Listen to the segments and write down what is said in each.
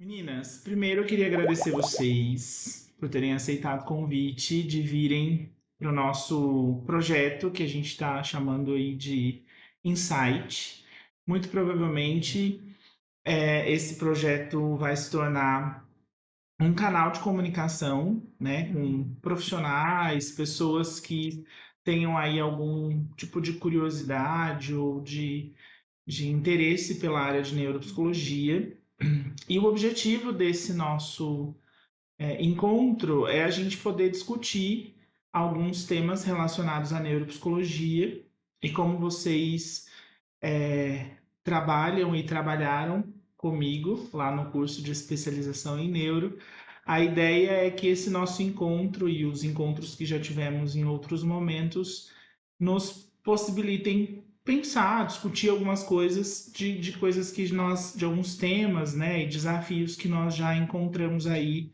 Meninas, primeiro eu queria agradecer vocês por terem aceitado o convite de virem para o nosso projeto que a gente está chamando aí de Insight. Muito provavelmente esse projeto vai se tornar um canal de comunicação, né, com profissionais, pessoas que tenham aí algum tipo de curiosidade ou de interesse pela área de neuropsicologia. E o objetivo desse nosso encontro é a gente poder discutir alguns temas relacionados à neuropsicologia e como vocês trabalham e trabalharam comigo lá no curso de especialização em neuro. A ideia é que esse nosso encontro e os encontros que já tivemos em outros momentos nos possibilitem pensar, discutir algumas coisas de coisas que nós, de alguns temas, né, e desafios que nós já encontramos aí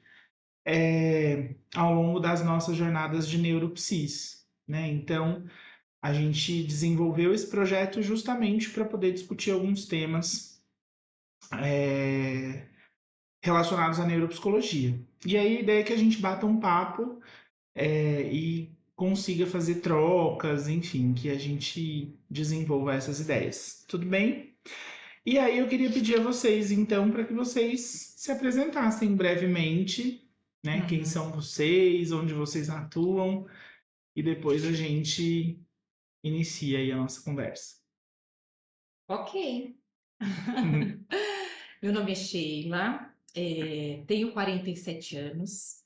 ao longo das nossas jornadas de neuropsis, né? Então, a gente desenvolveu esse projeto justamente para poder discutir alguns temas é, relacionados à neuropsicologia. E aí a ideia é que a gente bata um papo e consiga fazer trocas, enfim, que a gente desenvolva essas ideias. Tudo bem? E aí eu queria pedir a vocês, então, para que vocês se apresentassem brevemente, né? Quem Uhum. são vocês, onde vocês atuam, e depois a gente inicia aí a nossa conversa. Ok. Meu nome é Sheila, tenho 47 anos,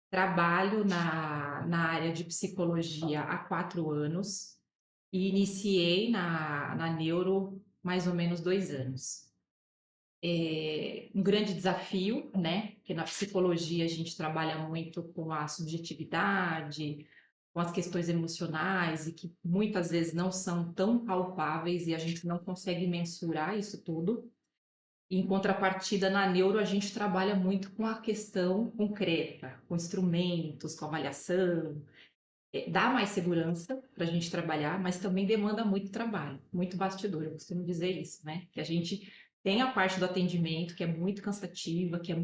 trabalho na área de psicologia há 4 anos e iniciei na neuro mais ou menos 2 anos. É um grande desafio, né? Porque na psicologia a gente trabalha muito com a subjetividade, com as questões emocionais e que muitas vezes não são tão palpáveis e a gente não consegue mensurar isso tudo. Em contrapartida, na neuro, a gente trabalha muito com a questão concreta, com instrumentos, com avaliação. Dá mais segurança para a gente trabalhar, mas também demanda muito trabalho, muito bastidor. Eu costumo dizer isso, né? Que a gente tem a parte do atendimento, que é muito cansativa, que é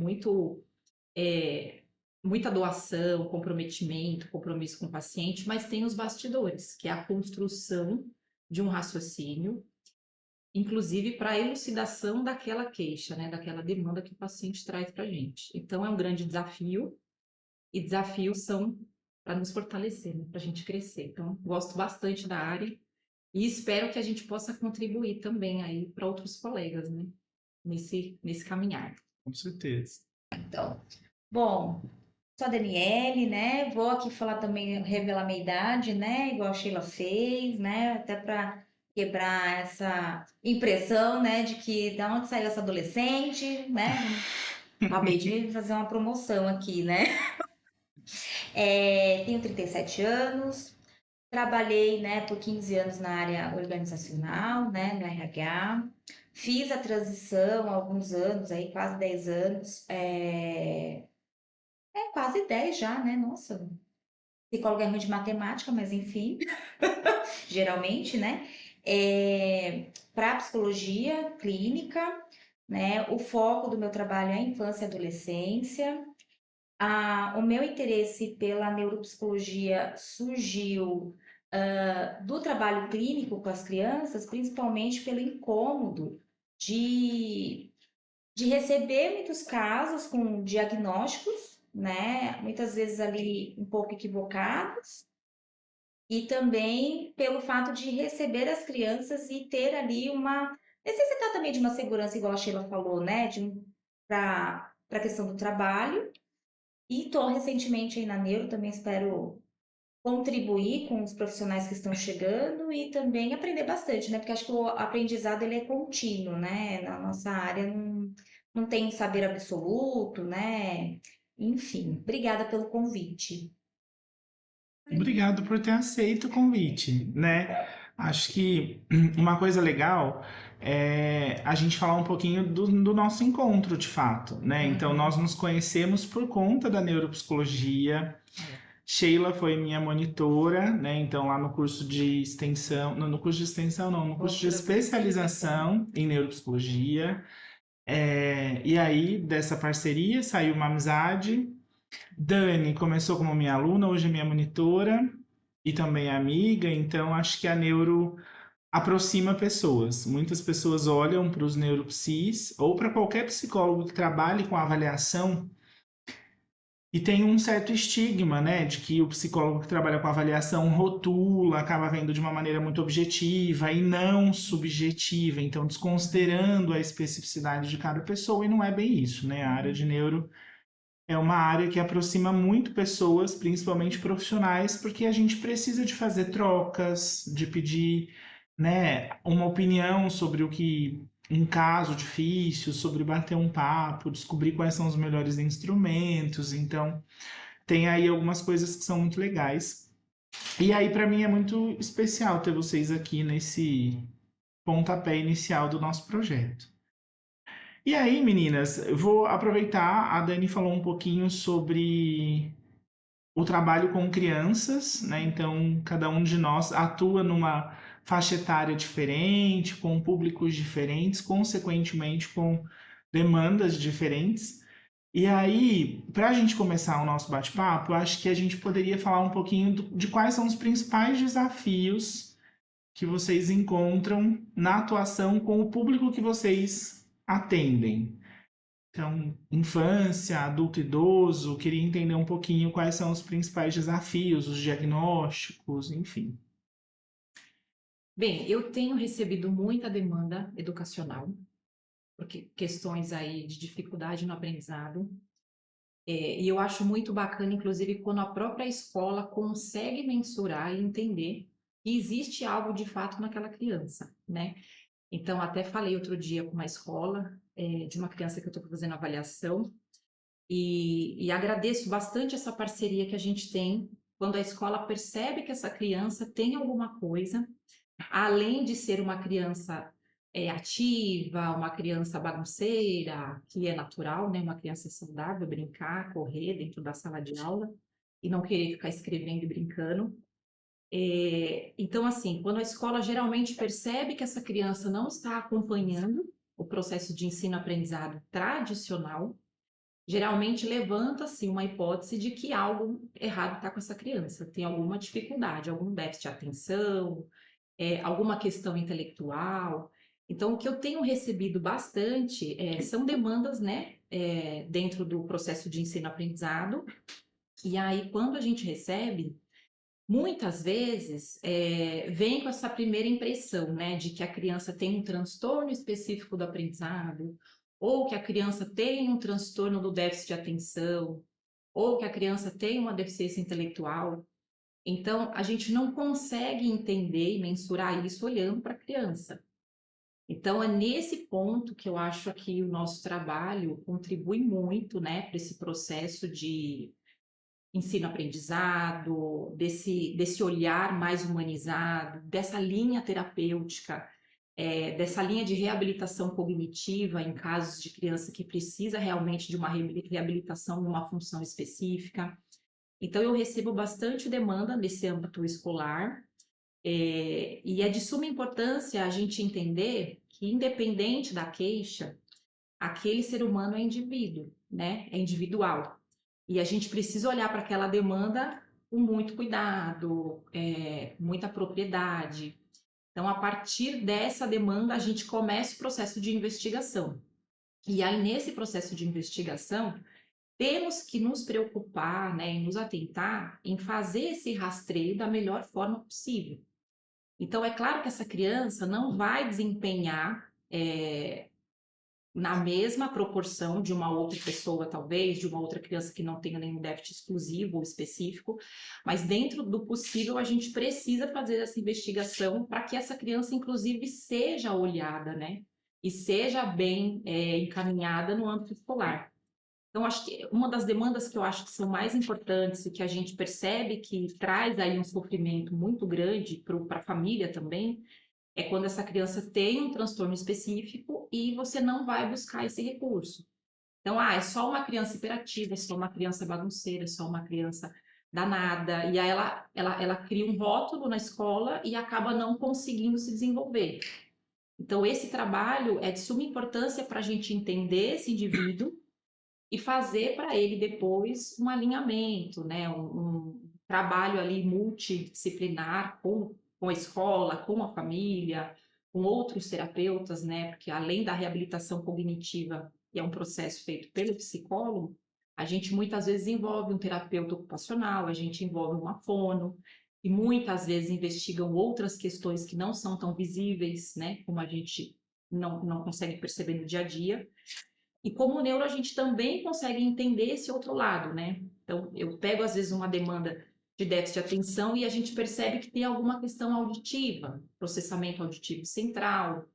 é, muita doação, comprometimento, compromisso com o paciente, mas tem os bastidores, que é a construção de um raciocínio, inclusive para a elucidação daquela queixa, né, daquela demanda que o paciente traz para a gente. Então, é um grande desafio, e desafios são para nos fortalecer, né, para a gente crescer. Então, gosto bastante da área e espero que a gente possa contribuir também aí para outros colegas, né, nesse caminhar. Com certeza. Então, bom, sou a Daniele, né? Vou aqui falar também, revelar minha idade, né? Igual a Sheila fez, né? Até para quebrar essa impressão, né? De que da onde saiu essa adolescente, né? Acabei de fazer uma promoção aqui, né? Tenho 37 anos, trabalhei, né, por 15 anos na área organizacional, né, no RH. Fiz a transição há alguns anos, aí quase 10 anos, quase 10 já, né? Nossa, psicóloga é ruim de matemática, mas enfim, geralmente, né? Para psicologia clínica, né? O foco do meu trabalho é a infância e adolescência. O meu interesse pela neuropsicologia surgiu do trabalho clínico com as crianças, principalmente pelo incômodo de de receber muitos casos com diagnósticos, né? Muitas vezes ali um pouco equivocados, e também pelo fato de receber as crianças e ter ali uma necessitar também de uma segurança, igual a Sheila falou, né? Para a questão do trabalho. E estou recentemente aí na Neuro, também espero contribuir com os profissionais que estão chegando e também aprender bastante, né? Porque acho que o aprendizado ele é contínuo, né? Na nossa área não tem um saber absoluto, né? Enfim, obrigada pelo convite. Obrigado por ter aceito o convite, né? Acho que uma coisa legal é a gente falar um pouquinho do nosso encontro, de fato, né? Então, Uhum. nós nos conhecemos por conta da neuropsicologia. Sheila foi minha monitora, né? Então, lá no curso de extensão, não, no curso de extensão não, no curso de Pós-graduação. especialização em neuropsicologia. E aí, dessa parceria, saiu uma amizade. Dani começou como minha aluna, hoje é minha monitora e também amiga, então acho que a neuro aproxima pessoas. Muitas pessoas olham para os neuropsis ou para qualquer psicólogo que trabalhe com avaliação e tem um certo estigma, né, de que o psicólogo que trabalha com avaliação rotula, acaba vendo de uma maneira muito objetiva e não subjetiva, então desconsiderando a especificidade de cada pessoa, e não é bem isso, né? A área de neuro é uma área que aproxima muito pessoas, principalmente profissionais, porque a gente precisa de fazer trocas, de pedir, né, uma opinião sobre o que um caso difícil, sobre bater um papo, descobrir quais são os melhores instrumentos. Então, tem aí algumas coisas que são muito legais. E aí, para mim, é muito especial ter vocês aqui nesse pontapé inicial do nosso projeto. E aí, meninas, eu vou aproveitar, a Dani falou um pouquinho sobre o trabalho com crianças, né? Então, cada um de nós atua numa faixa etária diferente, com públicos diferentes, consequentemente com demandas diferentes. E aí, para a gente começar o nosso bate-papo, eu acho que a gente poderia falar um pouquinho de quais são os principais desafios que vocês encontram na atuação com o público que vocês atendem. Então, infância, adulto, idoso, queria entender um pouquinho quais são os principais desafios, os diagnósticos, enfim. Bem, eu tenho recebido muita demanda educacional, porque questões aí de dificuldade no aprendizado. E eu acho muito bacana, inclusive, quando a própria escola consegue mensurar e entender que existe algo de fato naquela criança, né? Então, até falei outro dia com uma escola de uma criança que eu estou fazendo avaliação e agradeço bastante essa parceria que a gente tem quando a escola percebe que essa criança tem alguma coisa, além de ser uma criança ativa, uma criança bagunceira, que é natural, né? Uma criança saudável, brincar, correr dentro da sala de aula e não querer ficar escrevendo e brincando. Então, assim, quando a escola geralmente percebe que essa criança não está acompanhando o processo de ensino-aprendizado tradicional, geralmente levanta-se uma hipótese de que algo errado está com essa criança, tem alguma dificuldade, algum déficit de atenção, alguma questão intelectual. Então, o que eu tenho recebido bastante são demandas, né, dentro do processo de ensino-aprendizado. E aí, quando a gente recebe, muitas vezes vem com essa primeira impressão, né, de que a criança tem um transtorno específico do aprendizado, ou que a criança tem um transtorno do déficit de atenção, ou que a criança tem uma deficiência intelectual. Então, a gente não consegue entender e mensurar isso olhando para a criança. Então, é nesse ponto que eu acho que o nosso trabalho contribui muito, né, para esse processo de ensino-aprendizado, desse olhar mais humanizado, dessa linha terapêutica, dessa linha de reabilitação cognitiva em casos de criança que precisa realmente de uma reabilitação numa função específica. Então, eu recebo bastante demanda nesse âmbito escolar, e é de suma importância a gente entender que, independente da queixa, aquele ser humano é indivíduo, né? É individual. E a gente precisa olhar para aquela demanda com muito cuidado, muita propriedade. Então, a partir dessa demanda, a gente começa o processo de investigação. E aí, nesse processo de investigação, temos que nos preocupar, né, e nos atentar em fazer esse rastreio da melhor forma possível. Então, é claro que essa criança não vai desempenhar na mesma proporção de uma outra pessoa, talvez, de uma outra criança que não tenha nenhum déficit exclusivo ou específico, mas dentro do possível a gente precisa fazer essa investigação para que essa criança, inclusive, seja olhada, né? E seja bem encaminhada no âmbito escolar. Então, acho que uma das demandas que eu acho que são mais importantes e que a gente percebe que traz aí um sofrimento muito grande para a família também, é quando essa criança tem um transtorno específico e você não vai buscar esse recurso. Então, é só uma criança hiperativa, é só uma criança bagunceira, é só uma criança danada. E aí ela cria um rótulo na escola e acaba não conseguindo se desenvolver. Então, esse trabalho é de suma importância para a gente entender esse indivíduo e fazer para ele depois um alinhamento, né? Um trabalho ali multidisciplinar com a escola, com a família, com outros terapeutas, né? Porque além da reabilitação cognitiva, que é um processo feito pelo psicólogo, a gente muitas vezes envolve um terapeuta ocupacional, a gente envolve uma fono, e muitas vezes investigam outras questões que não são tão visíveis, né? Como a gente não consegue perceber no dia a dia. E como neuro, a gente também consegue entender esse outro lado, né? Então, eu pego, às vezes, uma demanda de déficit de atenção e a gente percebe que tem alguma questão auditiva, processamento auditivo central,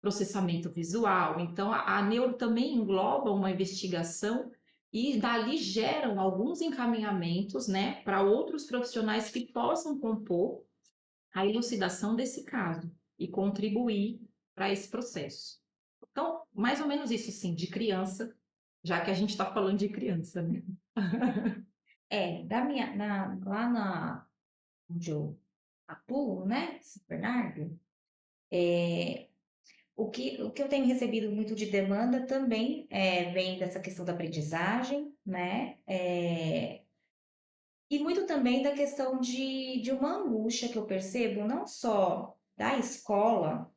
processamento visual. Então, a neuro também engloba uma investigação e dali geram alguns encaminhamentos, né, para outros profissionais que possam compor a elucidação desse caso e contribuir para esse processo. Então, mais ou menos isso, sim, de criança, já que a gente está falando de criança, né? Lá onde eu atuo, né, São Bernardo, o que eu tenho recebido muito de demanda também vem dessa questão da aprendizagem, né? E muito também da questão de uma angústia que eu percebo, não só da escola,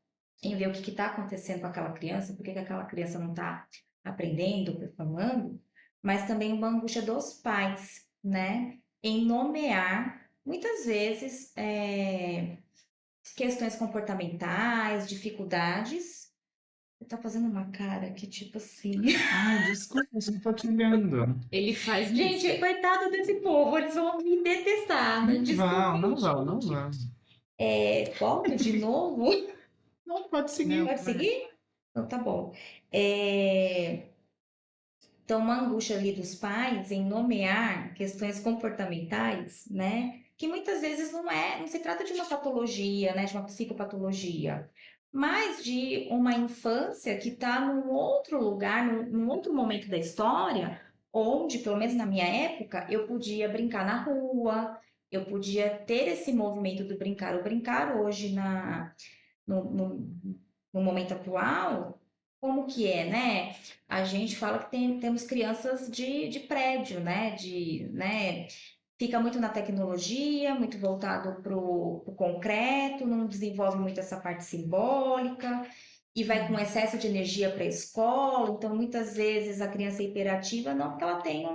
em ver o que está acontecendo com aquela criança, por que aquela criança não está aprendendo, performando, mas também uma angústia dos pais, né? Em nomear, muitas vezes, questões comportamentais, dificuldades. Você tá fazendo uma cara que tipo assim. Ai, desculpa, eu só tô te olhando. Ele faz isso. Gente, coitado desse povo, eles vão me detestar, né? Desculpa, Não vão, não vão. volto de novo. Não, pode seguir. Pode seguir? Então tá bom. É, Então, uma angústia ali dos pais em nomear questões comportamentais, né? Que muitas vezes não se trata de uma patologia, né? De uma psicopatologia, mas de uma infância que está num outro lugar, num outro momento da história, onde, pelo menos na minha época, eu podia brincar na rua, eu podia ter esse movimento do brincar. O brincar hoje no, no, no momento atual, como que é, né? A gente fala que temos crianças de prédio, né? Fica muito na tecnologia, muito voltado para o concreto, não desenvolve muito essa parte simbólica e vai com excesso de energia para a escola. Então, muitas vezes a criança é hiperativa, não porque ela tem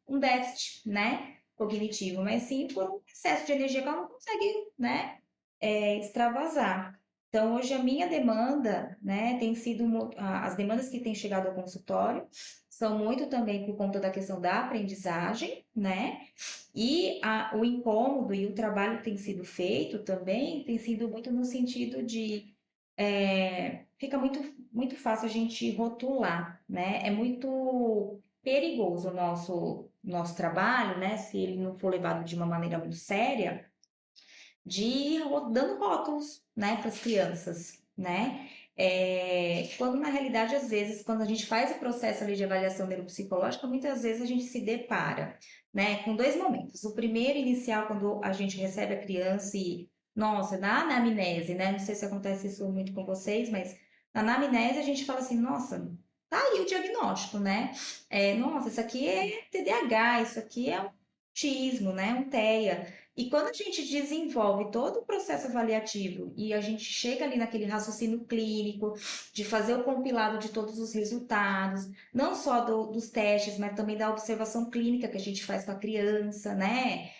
um déficit, né? Cognitivo, mas sim por um excesso de energia que ela não consegue, né? Extravasar. Então, hoje a minha demanda, né, tem sido as demandas que têm chegado ao consultório são muito também por conta da questão da aprendizagem, né? E o incômodo e o trabalho que tem sido feito também tem sido muito no sentido de fica muito fácil a gente rotular, né? É muito perigoso o nosso trabalho, né? Se ele não for levado de uma maneira muito séria, dando rótulos, né, para as crianças, né? Quando na realidade, às vezes, quando a gente faz o processo ali de avaliação neuropsicológica, muitas vezes a gente se depara, né, com dois momentos. O primeiro inicial, quando a gente recebe a criança e, nossa, na anamnese, né? Não sei se acontece isso muito com vocês, mas na anamnese a gente fala assim, nossa, tá aí o diagnóstico, né? Nossa, isso aqui é TDAH, isso aqui é um autismo, né? Um TEA. E quando a gente desenvolve todo o processo avaliativo e a gente chega ali naquele raciocínio clínico, de fazer o compilado de todos os resultados, não só dos testes, mas também da observação clínica que a gente faz com a criança, né?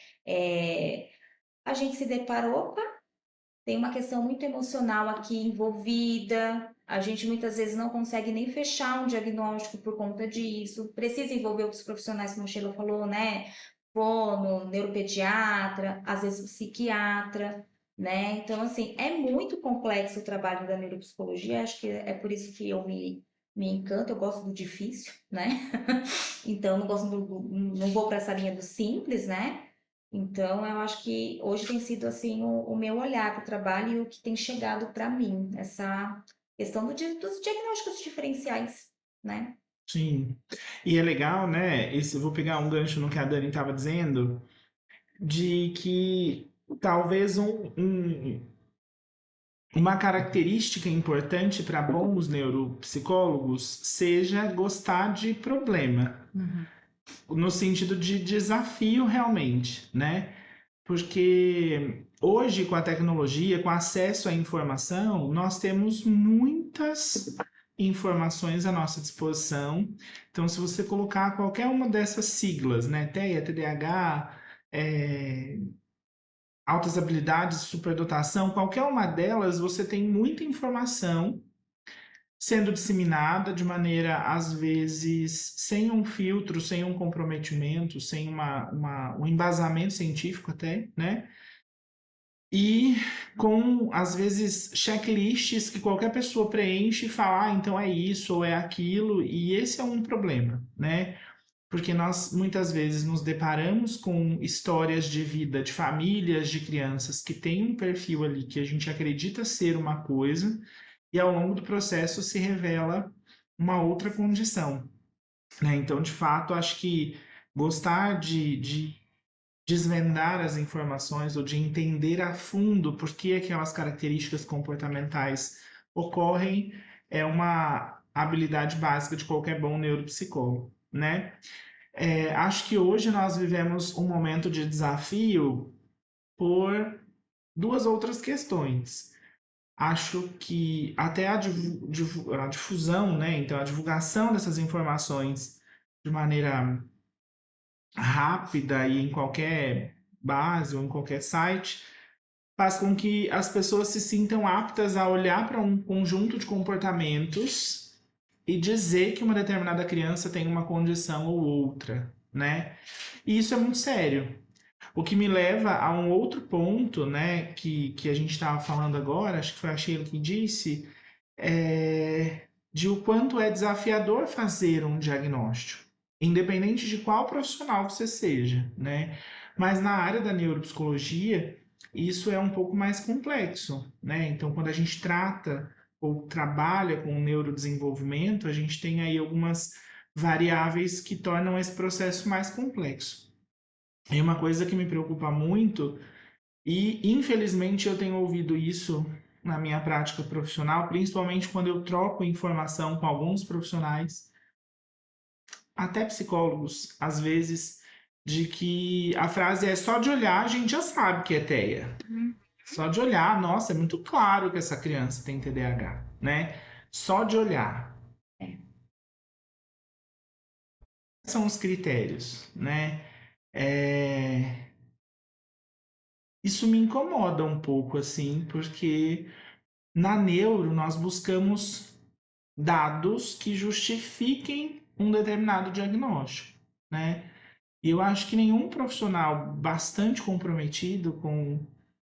A gente se depara, opa, tem uma questão muito emocional aqui envolvida, a gente muitas vezes não consegue nem fechar um diagnóstico por conta disso, precisa envolver outros profissionais, como a Sheila falou, né? Fono, neuropediatra, às vezes psiquiatra, né? Então, assim, é muito complexo o trabalho da neuropsicologia, acho que é por isso que eu me encanto, eu gosto do difícil, né? Então, não vou para essa linha do simples, né? Então, eu acho que hoje tem sido assim o meu olhar para o trabalho e o que tem chegado para mim, essa questão dos diagnósticos diferenciais, né? Sim. E é legal, né? Eu vou pegar um gancho no que a Dani estava dizendo, de que talvez uma característica importante para bons neuropsicólogos seja gostar de problema, no sentido de desafio realmente, né? Porque hoje, com a tecnologia, com acesso à informação, nós temos muitas informações à nossa disposição. Então, se você colocar qualquer uma dessas siglas, né, TEA, TDAH, altas habilidades, superdotação, qualquer uma delas, você tem muita informação sendo disseminada de maneira, às vezes, sem um filtro, sem um comprometimento, sem um embasamento científico até, né? E com, às vezes, checklists que qualquer pessoa preenche e fala, ah, então é isso ou é aquilo, e esse é um problema, né? Porque nós muitas vezes nos deparamos com histórias de vida de famílias, de crianças que têm um perfil ali que a gente acredita ser uma coisa, e ao longo do processo se revela uma outra condição, né? Então, de fato, acho que gostar de desvendar as informações ou de entender a fundo por que aquelas características comportamentais ocorrem é uma habilidade básica de qualquer bom neuropsicólogo, né? Acho que hoje nós vivemos um momento de desafio por duas outras questões. Acho que até a difusão, né? Então, a divulgação dessas informações de maneira rápida e em qualquer base ou em qualquer site faz com que as pessoas se sintam aptas a olhar para um conjunto de comportamentos e dizer que uma determinada criança tem uma condição ou outra, né? E isso é muito sério. O que me leva a um outro ponto, né, que a gente estava falando agora, acho que foi a Sheila que disse, de o quanto é desafiador fazer um diagnóstico, independente de qual profissional você seja, né? Mas na área da neuropsicologia, isso é um pouco mais complexo, né? Então, quando a gente trata ou trabalha com o neurodesenvolvimento, a gente tem aí algumas variáveis que tornam esse processo mais complexo. E uma coisa que me preocupa muito, e infelizmente eu tenho ouvido isso na minha prática profissional, principalmente quando eu troco informação com alguns profissionais, até psicólogos, às vezes, de que a frase é só de olhar a gente já sabe que é TEA. Só de olhar, nossa, é muito claro que essa criança tem TDAH, né? Só de olhar. São os critérios, né? Isso me incomoda um pouco, assim, porque na neuro nós buscamos dados que justifiquem um determinado diagnóstico, né? E eu acho que nenhum profissional bastante comprometido com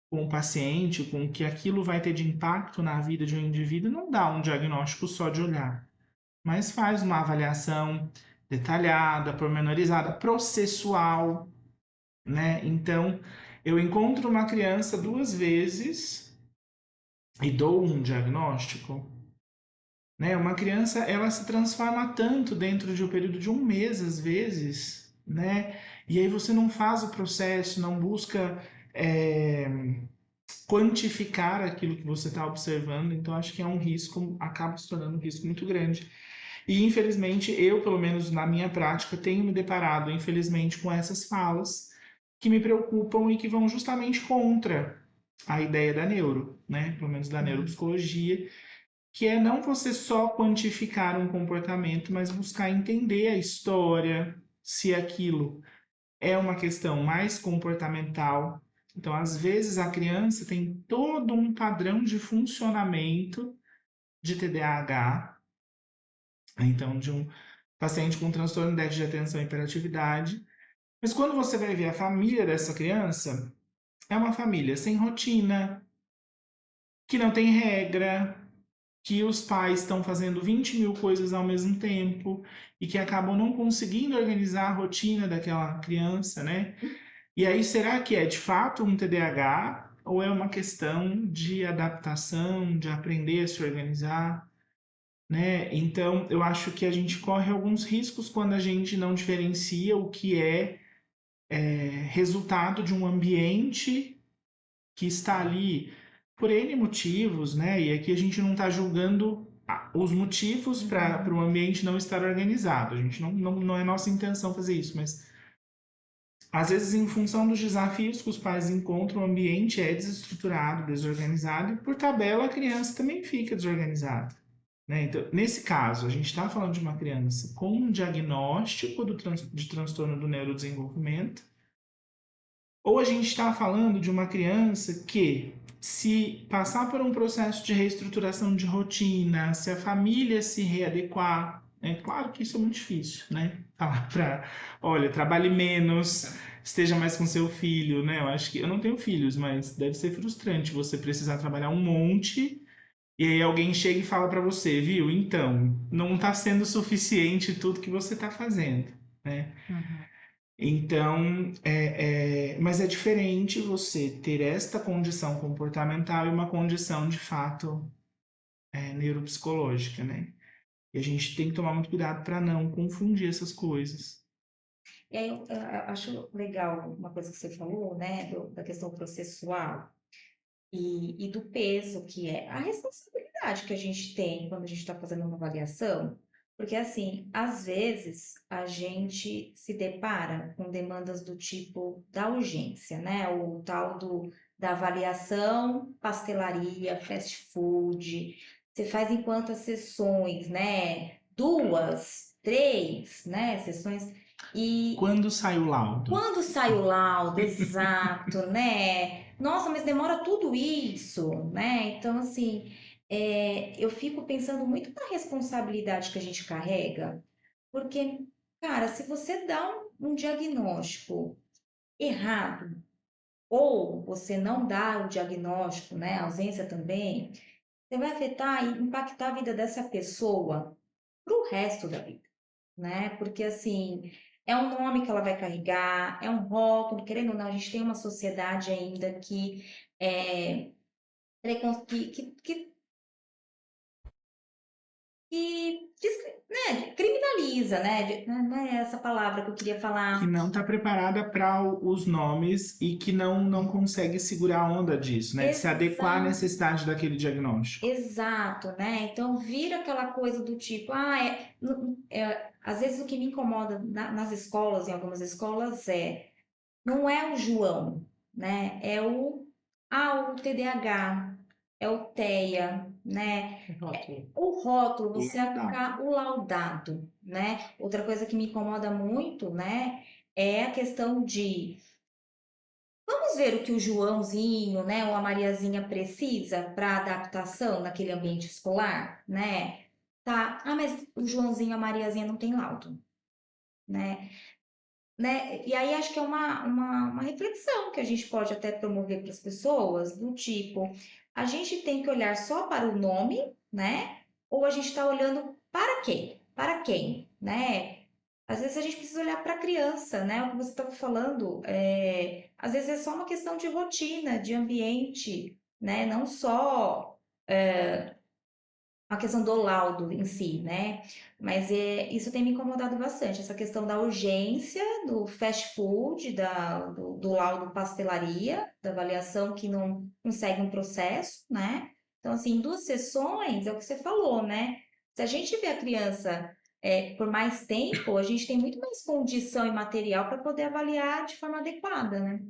o paciente, com o que aquilo vai ter de impacto na vida de um indivíduo, não dá um diagnóstico só de olhar, mas faz uma avaliação detalhada, pormenorizada, processual, né? Então, eu encontro uma criança duas vezes e dou um diagnóstico, né? Uma criança, ela se transforma tanto dentro de um período de um mês, às vezes, né? E aí você não faz o processo, não busca quantificar aquilo que você está observando, então acho que é um risco, acaba se tornando um risco muito grande. E infelizmente, eu, pelo menos na minha prática, tenho me deparado, infelizmente, com essas falas que me preocupam e que vão justamente contra a ideia da neuro, né? Pelo menos da neuropsicologia, que é não você só quantificar um comportamento, mas buscar entender a história, se aquilo é uma questão mais comportamental. Então, às vezes, a criança tem todo um padrão de funcionamento de TDAH, então, de um paciente com transtorno de déficit de atenção e hiperatividade. Mas quando você vai ver a família dessa criança, é uma família sem rotina, que não tem regra, que os pais estão fazendo 20 mil coisas ao mesmo tempo e que acabam não conseguindo organizar a rotina daquela criança, né? E aí, será que é de fato um TDAH ou é uma questão de adaptação, de aprender a se organizar, né? Então, eu acho que a gente corre alguns riscos quando a gente não diferencia o que é resultado de um ambiente que está ali por N motivos, né? E aqui a gente não está julgando os motivos para o ambiente não estar organizado. A gente não é nossa intenção fazer isso, mas às vezes, em função dos desafios que os pais encontram, o ambiente é desestruturado, desorganizado, e por tabela a criança também fica desorganizada. Né? Então, nesse caso, a gente está falando de uma criança com um diagnóstico de transtorno do neurodesenvolvimento, ou a gente está falando de uma criança que, se passar por um processo de reestruturação de rotina, se a família se readequar, é claro que isso é muito difícil, né? Falar para, olha, trabalhe menos, esteja mais com seu filho, né? Eu acho que eu não tenho filhos, mas deve ser frustrante você precisar trabalhar um monte e aí alguém chega e fala para você, viu? Então, não está sendo suficiente tudo que você está fazendo, né? Então, mas é diferente você ter esta condição comportamental e uma condição de fato neuropsicológica, né? E a gente tem que tomar muito cuidado para não confundir essas coisas. E aí eu acho legal uma coisa que você falou, né, da questão processual e do peso que é a responsabilidade que a gente tem quando a gente está fazendo uma avaliação, porque assim, às vezes a gente se depara com demandas do tipo da urgência, né, o tal da avaliação, pastelaria, fast food, você faz em quantas sessões, né, 2, 3, né, sessões, e Quando sai o laudo? quando sai o laudo, exato, né? Nossa, mas demora tudo isso, né? Então, assim, eu fico pensando muito na responsabilidade que a gente carrega, porque, cara, se você dá um diagnóstico errado, ou você não dá o diagnóstico, né? A ausência também, você vai afetar e impactar a vida dessa pessoa pro resto da vida, né? Porque assim, é um nome que ela vai carregar, é um rótulo, querendo ou não, a gente tem uma sociedade ainda que é, né, criminaliza, né? Não é essa palavra que eu queria Que falar. não está preparada para os nomes e que não consegue segurar a onda disso, né? De se adequar à Exato. necessidade daquele diagnóstico. Exato, né? Então vira aquela coisa do tipo, às vezes o que me incomoda nas escolas, em algumas escolas, não é o João, né? É o TDAH, é o TEA, né? O rótulo, você o laudado, né? Outra coisa que me incomoda muito, né? É a questão de vamos ver o que o Joãozinho, né, ou a Mariazinha precisa para adaptação naquele ambiente escolar, né? Tá, mas o Joãozinho e a Mariazinha não tem laudo, né? E aí acho que é uma reflexão que a gente pode até promover para as pessoas, do tipo, a gente tem que olhar só para o nome, né? Ou a gente está olhando para quem? Para quem, né? Às vezes a gente precisa olhar para a criança, né? O que você estava falando, às vezes é só uma questão de rotina, de ambiente, né? Não só a questão do laudo em si, né? Mas isso tem me incomodado bastante, essa questão da urgência, do fast food, do laudo pastelaria, da avaliação que não segue um processo, né? Então, assim, em 2 sessões, é o que você falou, né? Se a gente vê a criança por mais tempo, a gente tem muito mais condição e material para poder avaliar de forma adequada, né?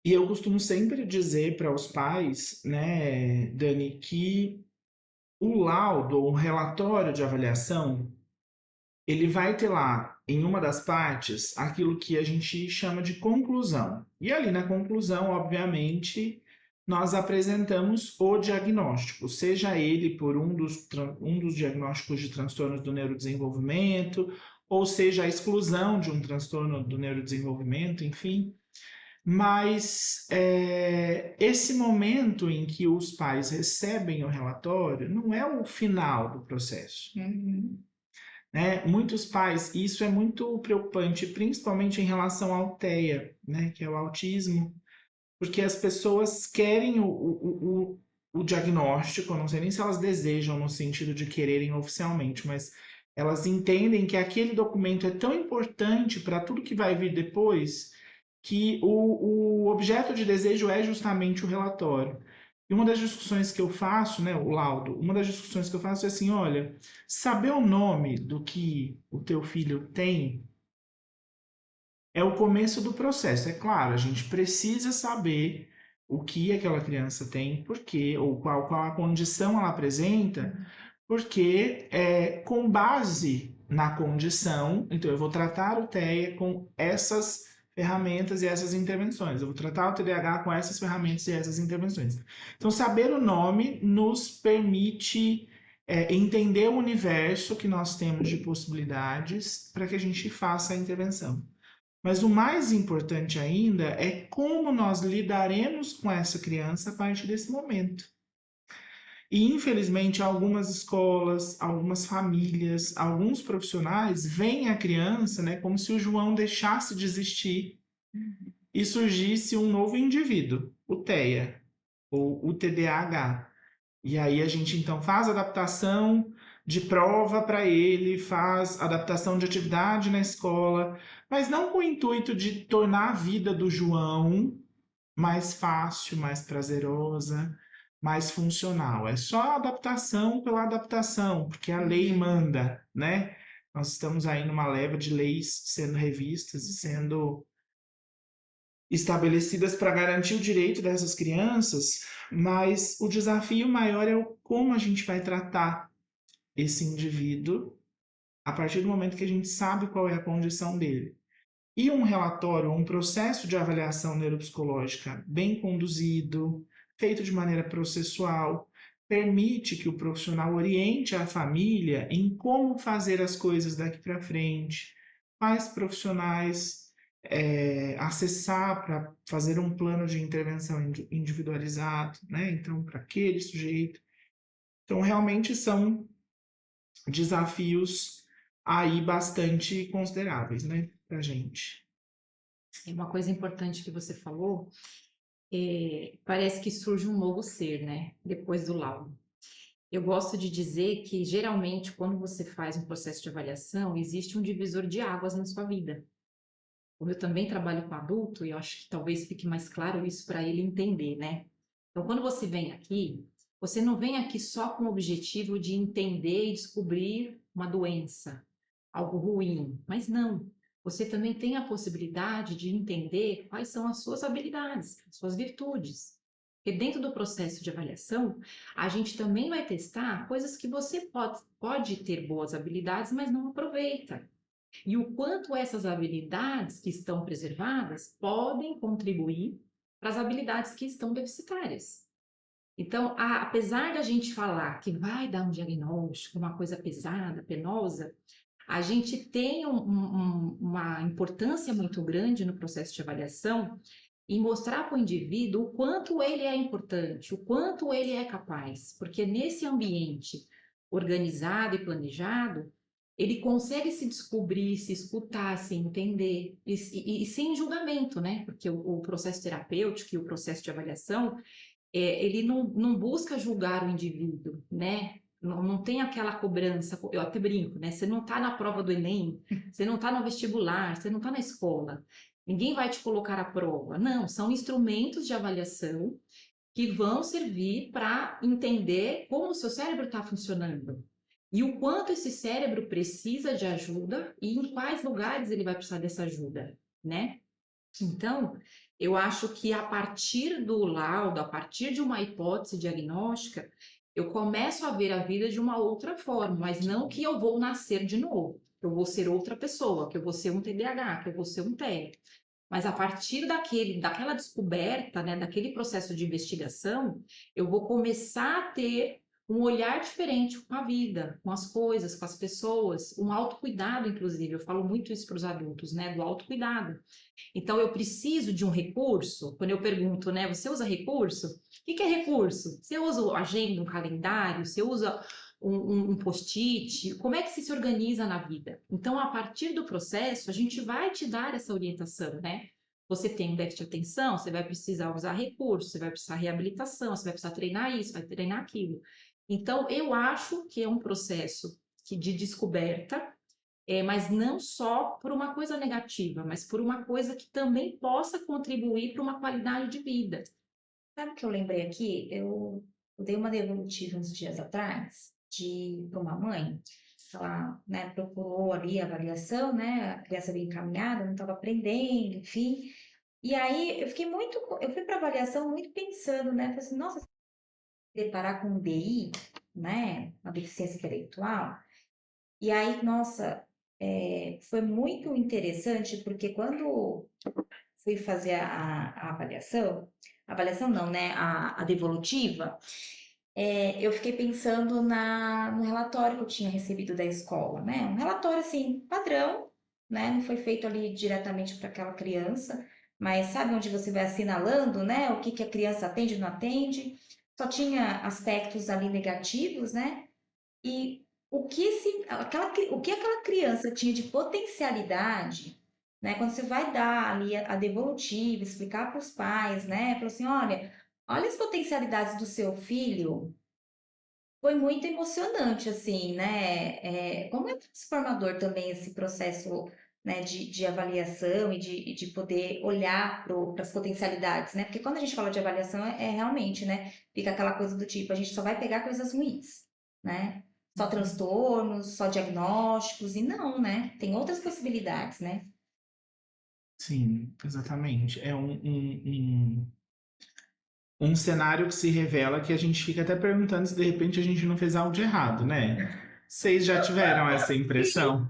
E eu costumo sempre dizer para os pais, né, Dani, que o laudo ou o relatório de avaliação, ele vai ter lá, em uma das partes, aquilo que a gente chama de conclusão. E ali na conclusão, obviamente, nós apresentamos o diagnóstico, seja ele por um dos diagnósticos de transtornos do neurodesenvolvimento, ou seja a exclusão de um transtorno do neurodesenvolvimento, enfim. Mas esse momento em que os pais recebem o relatório não é o final do processo. Né? Muitos pais, e isso é muito preocupante, principalmente em relação ao TEA, né? Que é o autismo, porque as pessoas querem o diagnóstico, eu não sei nem se elas desejam no sentido de quererem oficialmente, mas elas entendem que aquele documento é tão importante para tudo que vai vir depois que o objeto de desejo é justamente o relatório. E uma das discussões que eu faço, né, o laudo, uma das discussões que eu faço é assim, olha, saber o nome do que o teu filho tem é o começo do processo. É claro, a gente precisa saber o que aquela criança tem, por quê, ou qual a condição ela apresenta, porque com base na condição, então eu vou tratar o TEA com essas ferramentas e essas intervenções. Eu vou tratar o TDAH com essas ferramentas e essas intervenções. Então, saber o nome nos permite entender o universo que nós temos de possibilidades para que a gente faça a intervenção. Mas o mais importante ainda é como nós lidaremos com essa criança a partir desse momento. E, infelizmente, algumas escolas, algumas famílias, alguns profissionais veem a criança, né, como se o João deixasse de existir e surgisse um novo indivíduo, o TEA, ou o TDAH. E aí a gente, então, faz adaptação de prova para ele, faz adaptação de atividade na escola, mas não com o intuito de tornar a vida do João mais fácil, mais prazerosa, mais funcional. É só adaptação pela adaptação, porque a lei manda, né? Nós estamos aí numa leva de leis sendo revistas e sendo estabelecidas para garantir o direito dessas crianças, mas o desafio maior é o como a gente vai tratar esse indivíduo a partir do momento que a gente sabe qual é a condição dele. E um relatório, um processo de avaliação neuropsicológica bem conduzido, feito de maneira processual, permite que o profissional oriente a família em como fazer as coisas daqui para frente, quais profissionais acessar para fazer um plano de intervenção individualizado, né? Então, para aquele sujeito. Então, realmente são desafios aí bastante consideráveis, né, para a gente. É uma coisa importante que você falou, parece que surge um novo ser, né? Depois do laudo. Eu gosto de dizer que, geralmente, quando você faz um processo de avaliação, existe um divisor de águas na sua vida. Como eu também trabalho com adulto, e eu acho que talvez fique mais claro isso para ele entender, né? Então, quando você vem aqui, você não vem aqui só com o objetivo de entender e descobrir uma doença, algo ruim, mas não. Você também tem a possibilidade de entender quais são as suas habilidades, as suas virtudes. Porque dentro do processo de avaliação, a gente também vai testar coisas que você pode ter boas habilidades, mas não aproveita. E o quanto essas habilidades que estão preservadas podem contribuir para as habilidades que estão deficitárias. Então, apesar da gente falar que vai dar um diagnóstico, uma coisa pesada, penosa, a gente tem uma importância muito grande no processo de avaliação em mostrar para o indivíduo o quanto ele é importante, o quanto ele é capaz, porque nesse ambiente organizado e planejado, ele consegue se descobrir, se escutar, se entender, e sem julgamento, né? Porque o processo terapêutico e o processo de avaliação, ele não busca julgar o indivíduo, né? Não tem aquela cobrança, eu até brinco, né? Você não está na prova do Enem, você não está no vestibular, você não está na escola, ninguém vai te colocar à prova. Não, são instrumentos de avaliação que vão servir para entender como o seu cérebro está funcionando e o quanto esse cérebro precisa de ajuda e em quais lugares ele vai precisar dessa ajuda, né? Então, eu acho que a partir do laudo, a partir de uma hipótese diagnóstica, eu começo a ver a vida de uma outra forma, mas não que eu vou nascer de novo, que eu vou ser outra pessoa, que eu vou ser um TDAH, que eu vou ser um TEA. Mas a partir daquela descoberta, né, daquele processo de investigação, eu vou começar a ter um olhar diferente com a vida, com as coisas, com as pessoas, um autocuidado, inclusive. Eu falo muito isso para os adultos, né, do autocuidado. Então, eu preciso de um recurso. Quando eu pergunto, né, você usa recurso? O que é recurso? Você usa agenda, um calendário? Você usa um post-it? Como é que você se organiza na vida? Então, a partir do processo, a gente vai te dar essa orientação, né? Você tem um déficit de atenção, você vai precisar usar recurso, você vai precisar reabilitação, você vai precisar treinar isso, vai treinar aquilo. Então, eu acho que é um processo de descoberta, mas não só por uma coisa negativa, mas por uma coisa que também possa contribuir para uma qualidade de vida. Sabe o que eu lembrei aqui? Eu dei uma devolutiva uns dias atrás para uma mãe. Ela, né, procurou ali a avaliação, né? A criança bem encaminhada, não estava aprendendo, enfim. E aí eu fui para avaliação muito pensando, né? Falei assim, nossa, se deparar com um DI, né? Uma deficiência intelectual. E aí, nossa, foi muito interessante, porque quando fui fazer a avaliação não, né? A devolutiva, eu fiquei pensando no relatório que eu tinha recebido da escola, né? Um relatório assim, padrão, né? Não foi feito ali diretamente para aquela criança, mas sabe onde você vai assinalando, né? O que que a criança atende, não atende. Só tinha aspectos ali negativos, né? E o que aquela criança tinha de potencialidade, né? Quando você vai dar ali a devolutiva, explicar para os pais, né? Falar assim, olha as potencialidades do seu filho. Foi muito emocionante, assim, né? Como é transformador também esse processo, né, de avaliação e de poder olhar para as potencialidades, né? Porque quando a gente fala de avaliação, realmente, né? Fica aquela coisa do tipo, a gente só vai pegar coisas ruins, né? Só transtornos, só diagnósticos, e não, né? Tem outras possibilidades, né? Sim, exatamente. É um cenário que se revela que a gente fica até perguntando se de repente a gente não fez algo de errado, né? Vocês já tiveram essa impressão?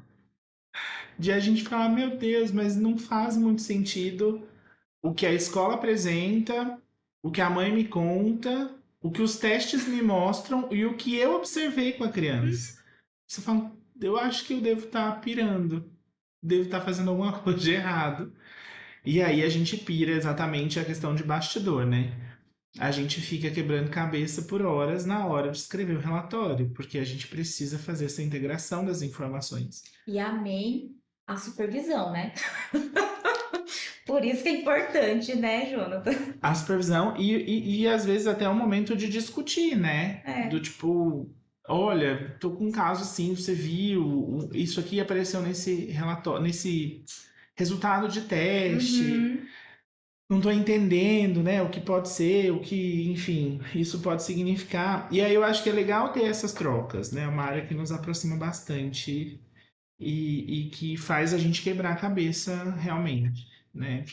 De a gente falar, meu Deus, mas não faz muito sentido o que a escola apresenta, o que a mãe me conta, o que os testes me mostram e o que eu observei com a criança. Você fala, eu acho que eu devo estar pirando, devo estar fazendo alguma coisa de errado. E aí a gente pira exatamente a questão de bastidor, né? A gente fica quebrando cabeça por horas na hora de escrever o relatório, porque a gente precisa fazer essa integração das informações. E amei a supervisão, né? Por isso que é importante, né, Jonathan? A supervisão e às vezes até o momento de discutir, né? Do É. tipo, olha, tô com um caso assim, você viu, isso aqui apareceu nesse relatório, nesse resultado de teste, Uhum. não tô entendendo, né, o que pode ser, o que, enfim, isso pode significar. E aí eu acho que é legal ter essas trocas, né? É uma área que nos aproxima bastante e que faz a gente quebrar a cabeça realmente, né?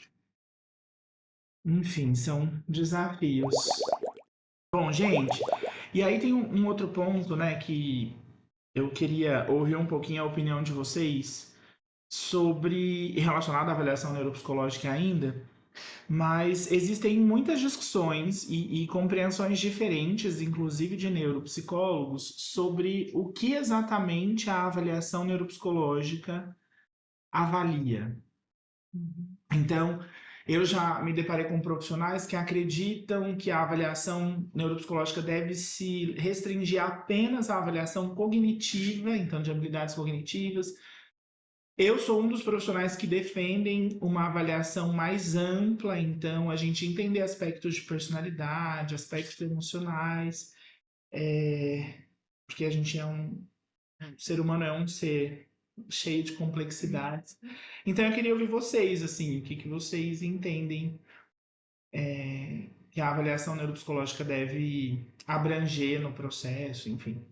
Enfim, são desafios. Bom, gente, e aí tem um outro ponto, né, que eu queria ouvir um pouquinho a opinião de vocês sobre, relacionado à avaliação neuropsicológica ainda, mas existem muitas discussões e compreensões diferentes, inclusive de neuropsicólogos, sobre o que exatamente a avaliação neuropsicológica avalia. Uhum. Então, eu já me deparei com profissionais que acreditam que a avaliação neuropsicológica deve se restringir apenas à avaliação cognitiva, então de habilidades cognitivas. Eu sou um dos profissionais que defendem uma avaliação mais ampla, então a gente entender aspectos de personalidade, aspectos emocionais, porque a gente é o ser humano é um ser cheio de complexidades. Então eu queria ouvir vocês, assim, o que que vocês entendem que a avaliação neuropsicológica deve abranger no processo, enfim.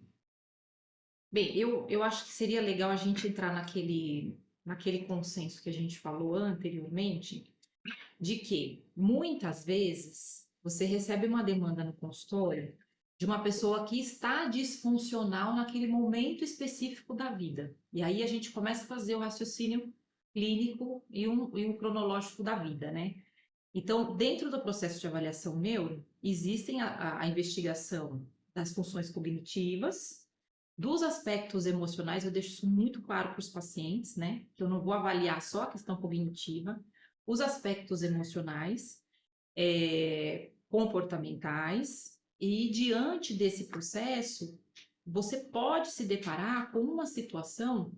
Bem, eu acho que seria legal a gente entrar naquele consenso que a gente falou anteriormente, de que muitas vezes você recebe uma demanda no consultório de uma pessoa que está disfuncional naquele momento específico da vida. E aí a gente começa a fazer o raciocínio clínico e um cronológico da vida, né? Então, dentro do processo de avaliação neuro, existem a investigação das funções cognitivas, dos aspectos emocionais, eu deixo isso muito claro para os pacientes, né? Que eu não vou avaliar só a questão cognitiva, os aspectos emocionais, comportamentais, e diante desse processo, você pode se deparar com uma situação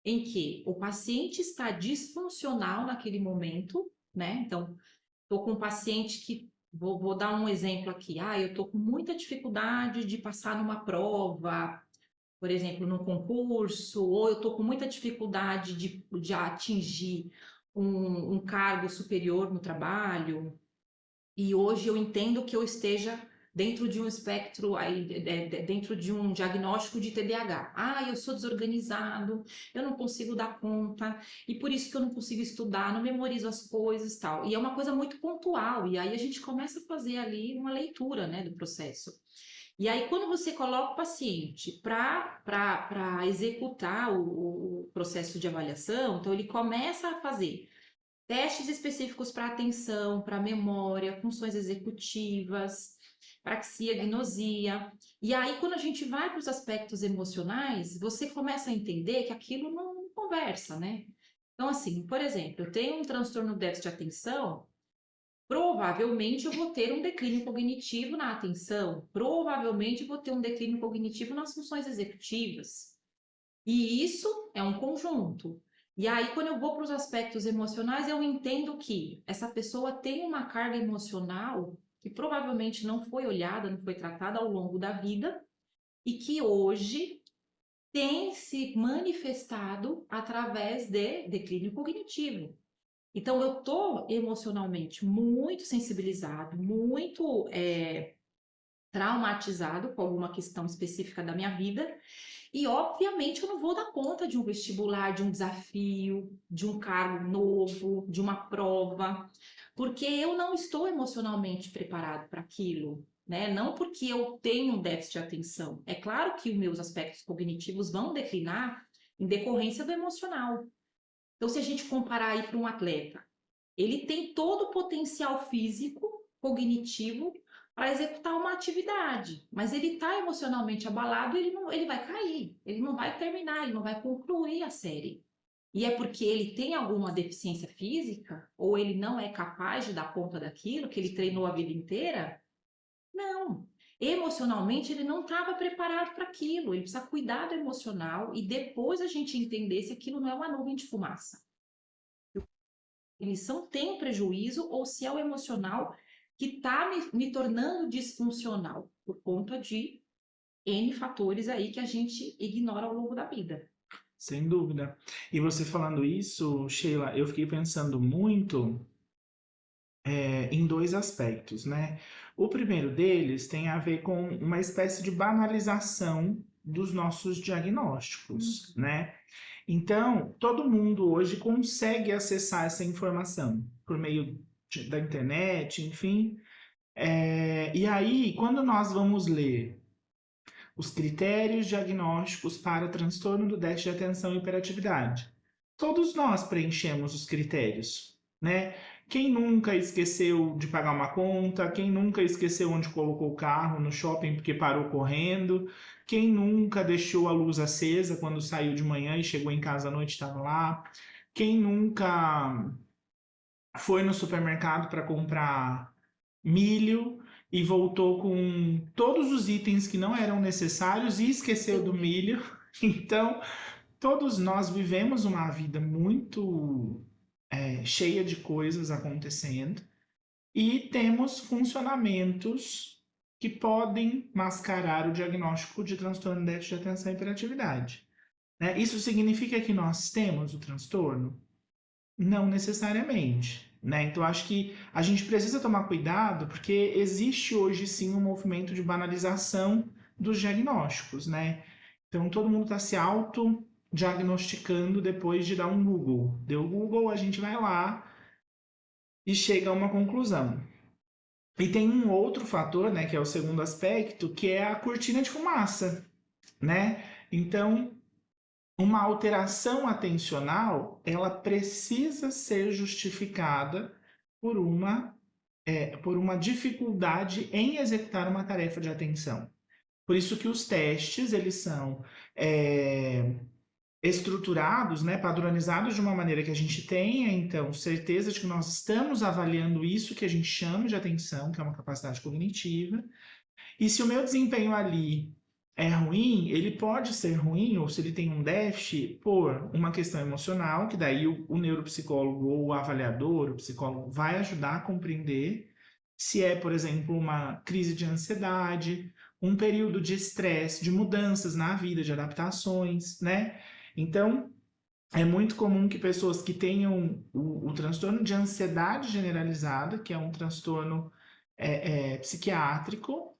em que o paciente está disfuncional naquele momento, né? Então, estou com um paciente que, vou dar um exemplo aqui, eu estou com muita dificuldade de passar numa prova, por exemplo, num concurso, ou eu estou com muita dificuldade de atingir um cargo superior no trabalho, E hoje eu entendo que eu esteja dentro de um espectro, dentro de um diagnóstico de TDAH. Ah, eu sou desorganizado, eu não consigo dar conta, e por isso que eu não consigo estudar, não memorizo as coisas e tal. E é uma coisa muito pontual, e aí a gente começa a fazer ali uma leitura, né, do processo. E aí, quando você coloca o paciente para executar o processo de avaliação, então ele começa a fazer testes específicos para atenção, para memória, funções executivas, praxia, gnosia. E aí, quando a gente vai para os aspectos emocionais, você começa a entender que aquilo não conversa, né? Então, assim, por exemplo, eu tenho um transtorno déficit de atenção, provavelmente eu vou ter um declínio cognitivo na atenção, provavelmente eu vou ter um declínio cognitivo nas funções executivas. E isso é um conjunto. E aí, quando eu vou para os aspectos emocionais, eu entendo que essa pessoa tem uma carga emocional que provavelmente não foi olhada, não foi tratada ao longo da vida e que hoje tem se manifestado através de declínio cognitivo. Então, eu estou emocionalmente muito sensibilizado, muito traumatizado com alguma questão específica da minha vida. E, obviamente, eu não vou dar conta de um vestibular, de um desafio, de um cargo novo, de uma prova, porque eu não estou emocionalmente preparado para aquilo, né? Não porque eu tenho um déficit de atenção. É claro que os meus aspectos cognitivos vão declinar em decorrência do emocional. Então, se a gente comparar aí para um atleta, ele tem todo o potencial físico, cognitivo, para executar uma atividade, mas ele está emocionalmente abalado, ele vai cair, ele não vai terminar, ele não vai concluir a série. E é porque ele tem alguma deficiência física, ou ele não é capaz de dar conta daquilo que ele treinou a vida inteira? Não. Emocionalmente, ele não estava preparado para aquilo, ele precisa cuidar do emocional e depois a gente entender se aquilo não é uma nuvem de fumaça. Cognição tem um prejuízo ou se é o emocional que está me tornando disfuncional por conta de N fatores aí que a gente ignora ao longo da vida. Sem dúvida. E você falando isso, Sheila, eu fiquei pensando muito em dois aspectos, né? O primeiro deles tem a ver com uma espécie de banalização dos nossos diagnósticos, né? Então, todo mundo hoje consegue acessar essa informação por meio da internet, enfim. E aí, quando nós vamos ler os critérios diagnósticos para transtorno do déficit de atenção e hiperatividade, todos nós preenchemos os critérios, né? Quem nunca esqueceu de pagar uma conta? Quem nunca esqueceu onde colocou o carro no shopping porque parou correndo? Quem nunca deixou a luz acesa quando saiu de manhã e chegou em casa à noite e estava lá? Quem nunca foi no supermercado para comprar milho e voltou com todos os itens que não eram necessários e esqueceu do milho? Então, todos nós vivemos uma vida muito cheia de coisas acontecendo e temos funcionamentos que podem mascarar o diagnóstico de transtorno de déficit de atenção e hiperatividade, né? Isso significa que nós temos o transtorno? Não necessariamente, né? Então, acho que a gente precisa tomar cuidado porque existe hoje sim um movimento de banalização dos diagnósticos, né? Então, todo mundo está se auto-diagnosticando depois de dar um Google. Deu Google, a gente vai lá e chega a uma conclusão. E tem um outro fator, né, que é o segundo aspecto, que é a cortina de fumaça, né? Então, uma alteração atencional, ela precisa ser justificada por uma dificuldade em executar uma tarefa de atenção. Por isso que os testes, eles são estruturados, né, padronizados de uma maneira que a gente tenha, então, certeza de que nós estamos avaliando isso que a gente chama de atenção, que é uma capacidade cognitiva. E se o meu desempenho ali é ruim, ele pode ser ruim, ou se ele tem um déficit, por uma questão emocional, que daí o neuropsicólogo ou o avaliador, o psicólogo, vai ajudar a compreender se é, por exemplo, uma crise de ansiedade, um período de estresse, de mudanças na vida, de adaptações, né? Então, é muito comum que pessoas que tenham o transtorno de ansiedade generalizada, que é um transtorno psiquiátrico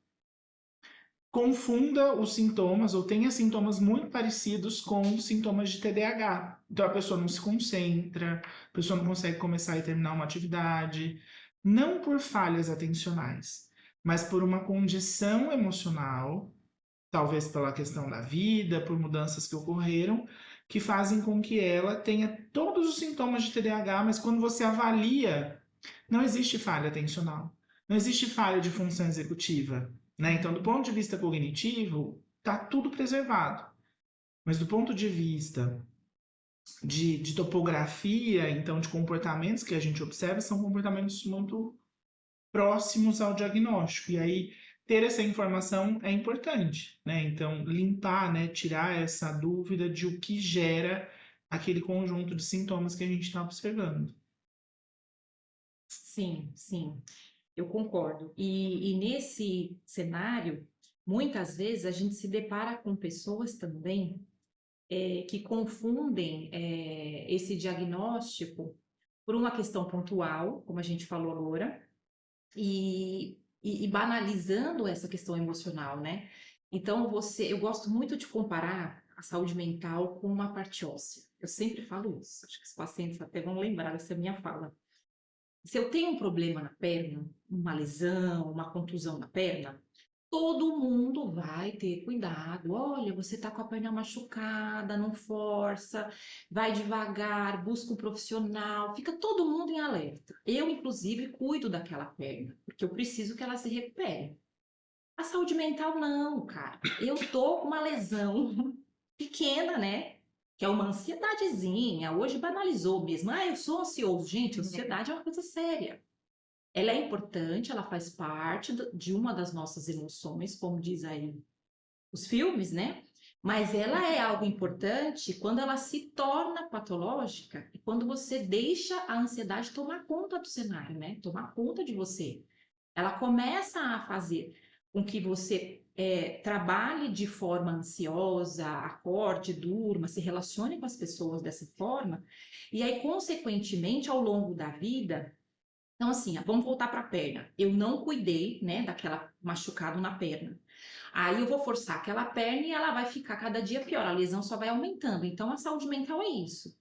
confunda os sintomas ou tenha sintomas muito parecidos com sintomas de TDAH. Então a pessoa não se concentra, a pessoa não consegue começar e terminar uma atividade, não por falhas atencionais, mas por uma condição emocional, talvez pela questão da vida, por mudanças que ocorreram, que fazem com que ela tenha todos os sintomas de TDAH, mas quando você avalia, não existe falha atencional, não existe falha de função executiva, né? Então, do ponto de vista cognitivo, tá tudo preservado. Mas do ponto de vista de topografia, então de comportamentos que a gente observa, são comportamentos muito próximos ao diagnóstico. E aí, ter essa informação é importante, né? Então, limpar, né? Tirar essa dúvida de o que gera aquele conjunto de sintomas que a gente está observando. Sim, sim, eu concordo. E nesse cenário, muitas vezes a gente se depara com pessoas também que confundem esse diagnóstico por uma questão pontual, como a gente falou agora, e banalizando essa questão emocional, né? Então, eu gosto muito de comparar a saúde mental com uma parte óssea. Eu sempre falo isso, acho que os pacientes até vão lembrar dessa minha fala. Se eu tenho um problema na perna, uma lesão, uma contusão na perna, todo mundo vai ter cuidado. Olha, você está com a perna machucada, não força, vai devagar, busca um profissional, fica todo mundo em alerta. Eu, inclusive, cuido daquela perna, porque eu preciso que ela se recupere. A saúde mental, não, cara. Eu tô com uma lesão pequena, né? Que é uma ansiedadezinha. Hoje banalizou mesmo. Ah, eu sou ansioso. Gente, ansiedade é uma coisa séria. Ela é importante, ela faz parte de uma das nossas emoções, como diz aí os filmes, né? Mas ela é algo importante quando ela se torna patológica e quando você deixa a ansiedade tomar conta do cenário, né? Tomar conta de você. Ela começa a fazer com que você trabalhe de forma ansiosa, acorde, durma, se relacione com as pessoas dessa forma, e aí, consequentemente, ao longo da vida, então, assim, vamos voltar para a perna. Eu não cuidei, né, daquela machucado na perna. Aí eu vou forçar aquela perna e ela vai ficar cada dia pior, a lesão só vai aumentando. Então, a saúde mental é isso.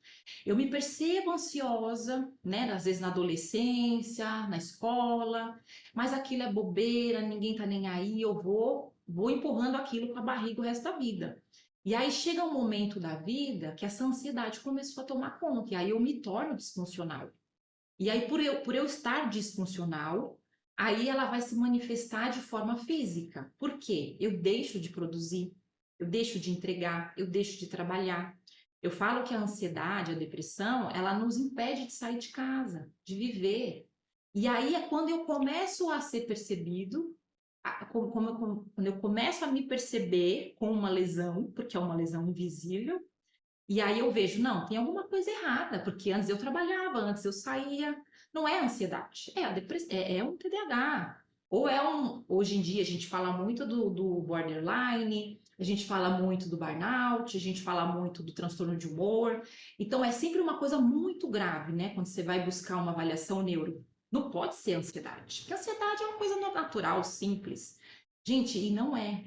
Eu me percebo ansiosa, né, às vezes na adolescência, na escola, mas aquilo é bobeira, ninguém tá nem aí, eu vou empurrando aquilo com a barriga o resto da vida. E aí chega um momento da vida que essa ansiedade começou a tomar conta, e aí eu me torno disfuncional. E aí, por eu estar disfuncional, aí ela vai se manifestar de forma física. Por quê? Eu deixo de produzir, eu deixo de entregar, eu deixo de trabalhar. Eu falo que a ansiedade, a depressão, ela nos impede de sair de casa, de viver. E aí é quando eu começo a ser percebido, quando eu começo a me perceber com uma lesão, porque é uma lesão invisível, e aí eu vejo, não, tem alguma coisa errada, porque antes eu trabalhava, antes eu saía. Não é ansiedade, é a depressão, é um TDAH. Hoje em dia a gente fala muito do borderline, a gente fala muito do burnout, a gente fala muito do transtorno de humor. Então é sempre uma coisa muito grave, né? Quando você vai buscar uma avaliação neuro. Não pode ser ansiedade, porque a ansiedade é uma coisa natural, simples. Gente, e não é.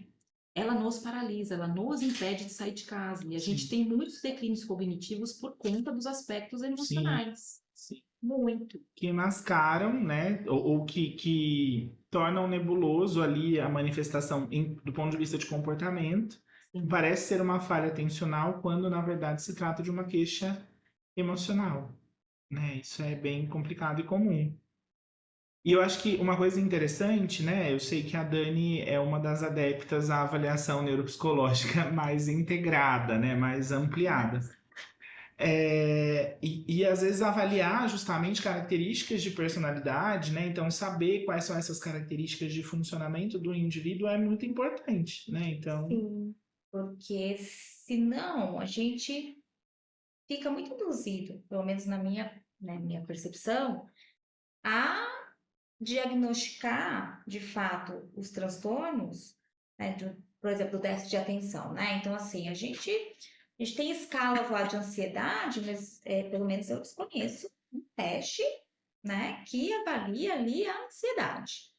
Ela nos paralisa, ela nos impede de sair de casa. E a gente Sim, tem muitos declínios cognitivos por conta dos aspectos sim, emocionais. sim. Muito. Que mascaram, né? Ou que tornam nebuloso ali a manifestação do ponto de vista de comportamento. Sim. Parece ser uma falha atencional, quando na verdade se trata de uma queixa emocional, né? Isso é bem complicado e comum. E eu acho que uma coisa interessante, né? Eu sei que a Dani é uma das adeptas à avaliação neuropsicológica mais integrada, né? Mais ampliada. E às vezes avaliar justamente características de personalidade, né? Então, saber quais são essas características de funcionamento do indivíduo é muito importante, né? Então, Sim, porque senão a gente fica muito induzido, pelo menos na minha percepção, a diagnosticar de fato os transtornos, né, por exemplo, do déficit de atenção, né? Então, assim, a gente tem escalas lá de ansiedade, mas pelo menos eu desconheço um teste, né, que avalia ali a ansiedade.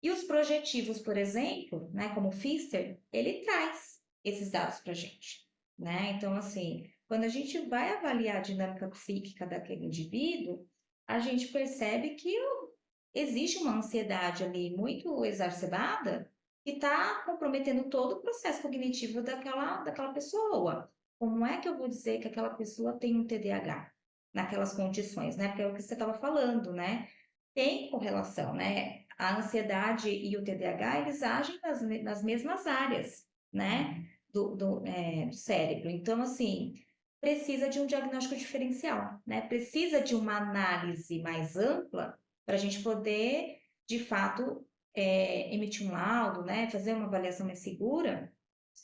E os projetivos, por exemplo, né, como o Pfister, ele traz esses dados para a gente, né? Então, assim, quando a gente vai avaliar a dinâmica psíquica daquele indivíduo, a gente percebe que existe uma ansiedade ali muito exacerbada que está comprometendo todo o processo cognitivo daquela pessoa. Como é que eu vou dizer que aquela pessoa tem um TDAH naquelas condições, né? Porque é o que você estava falando, né? Tem correlação, né? A ansiedade e o TDAH, eles agem nas mesmas áreas, né? Do cérebro. Então, assim, precisa de um diagnóstico diferencial, né? Precisa de uma análise mais ampla para a gente poder, de fato, emitir um laudo, né? Fazer uma avaliação mais segura,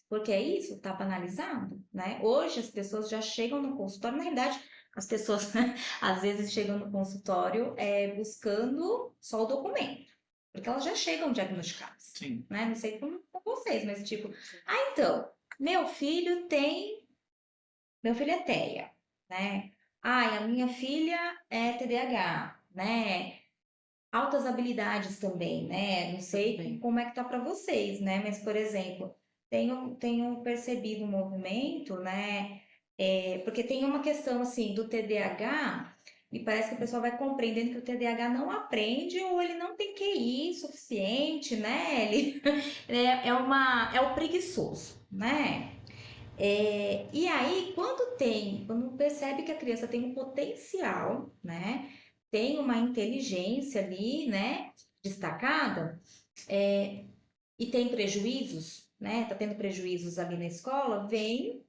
porque é isso, está banalizado, né? Hoje as pessoas já chegam no consultório, na realidade, as pessoas às vezes chegam no consultório buscando só o documento, porque elas já chegam diagnosticadas, Sim. né? Não sei como com vocês, mas tipo, então, meu filho é TEA, né? Ai, a minha filha é TDAH, né? Altas habilidades também, né? Não sei Também. como é que tá para vocês, né? Mas, por exemplo, tenho percebido um movimento, né? Porque tem uma questão assim do TDAH, e parece que o pessoal vai compreendendo que o TDAH não aprende ou ele não tem QI suficiente, né? Ele é o preguiçoso, né? E aí, quando percebe que a criança tem um potencial, né? Tem uma inteligência ali, né? Destacada, e tem prejuízos, né? Tá tendo prejuízos ali na escola, vem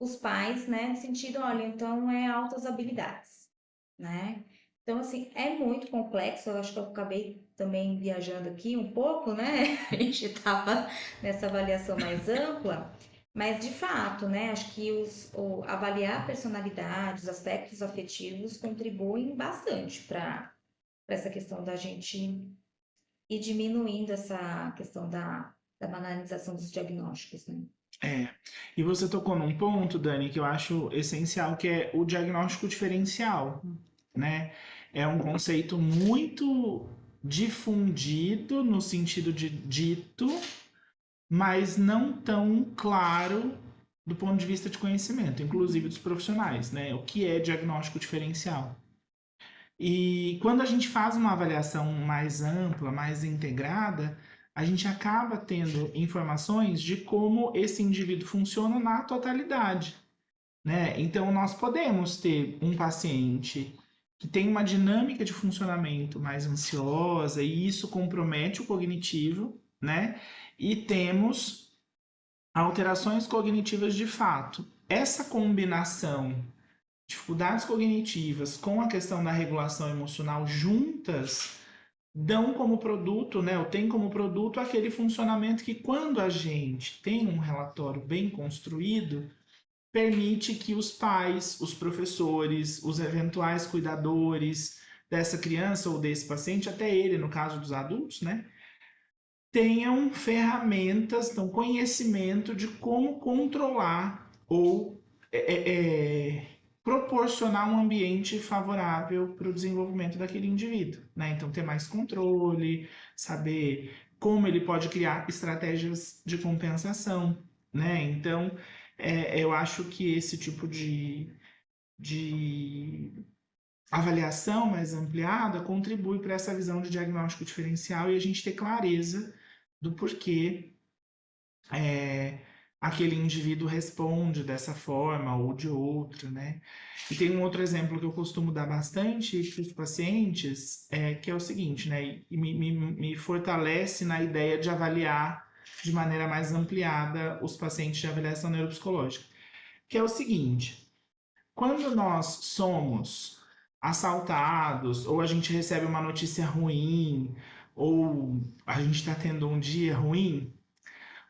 os pais, né? No sentido, olha, então altas habilidades, né? Então, assim, é muito complexo. Eu acho que eu acabei também viajando aqui um pouco, né? A gente estava nessa avaliação mais ampla, mas de fato, né? Acho que avaliar a personalidade, os aspectos afetivos contribuem bastante para essa questão da gente ir diminuindo essa questão da banalização dos diagnósticos, né? E você tocou num ponto, Dani, que eu acho essencial, que é o diagnóstico diferencial, né? É um conceito muito difundido no sentido de dito, mas não tão claro do ponto de vista de conhecimento, inclusive dos profissionais, né? O que é diagnóstico diferencial? E quando a gente faz uma avaliação mais ampla, mais integrada, a gente acaba tendo informações de como esse indivíduo funciona na totalidade, né? Então, nós podemos ter um paciente que tem uma dinâmica de funcionamento mais ansiosa e isso compromete o cognitivo, né? E temos alterações cognitivas de fato. Essa combinação, dificuldades cognitivas com a questão da regulação emocional juntas dão como produto, né, ou tem como produto aquele funcionamento que quando a gente tem um relatório bem construído, permite que os pais, os professores, os eventuais cuidadores dessa criança ou desse paciente, até ele no caso dos adultos, né, tenham ferramentas, então conhecimento de como controlar ou proporcionar um ambiente favorável para o desenvolvimento daquele indivíduo, né? Então ter mais controle, saber como ele pode criar estratégias de compensação, né? Então eu acho que esse tipo de avaliação mais ampliada contribui para essa visão de diagnóstico diferencial e a gente ter clareza do porquê aquele indivíduo responde dessa forma ou de outra, né? E tem um outro exemplo que eu costumo dar bastante para os pacientes, que é o seguinte, né? E me fortalece na ideia de avaliar de maneira mais ampliada os pacientes de avaliação neuropsicológica, que é o seguinte: quando nós somos assaltados, ou a gente recebe uma notícia ruim, ou a gente está tendo um dia ruim,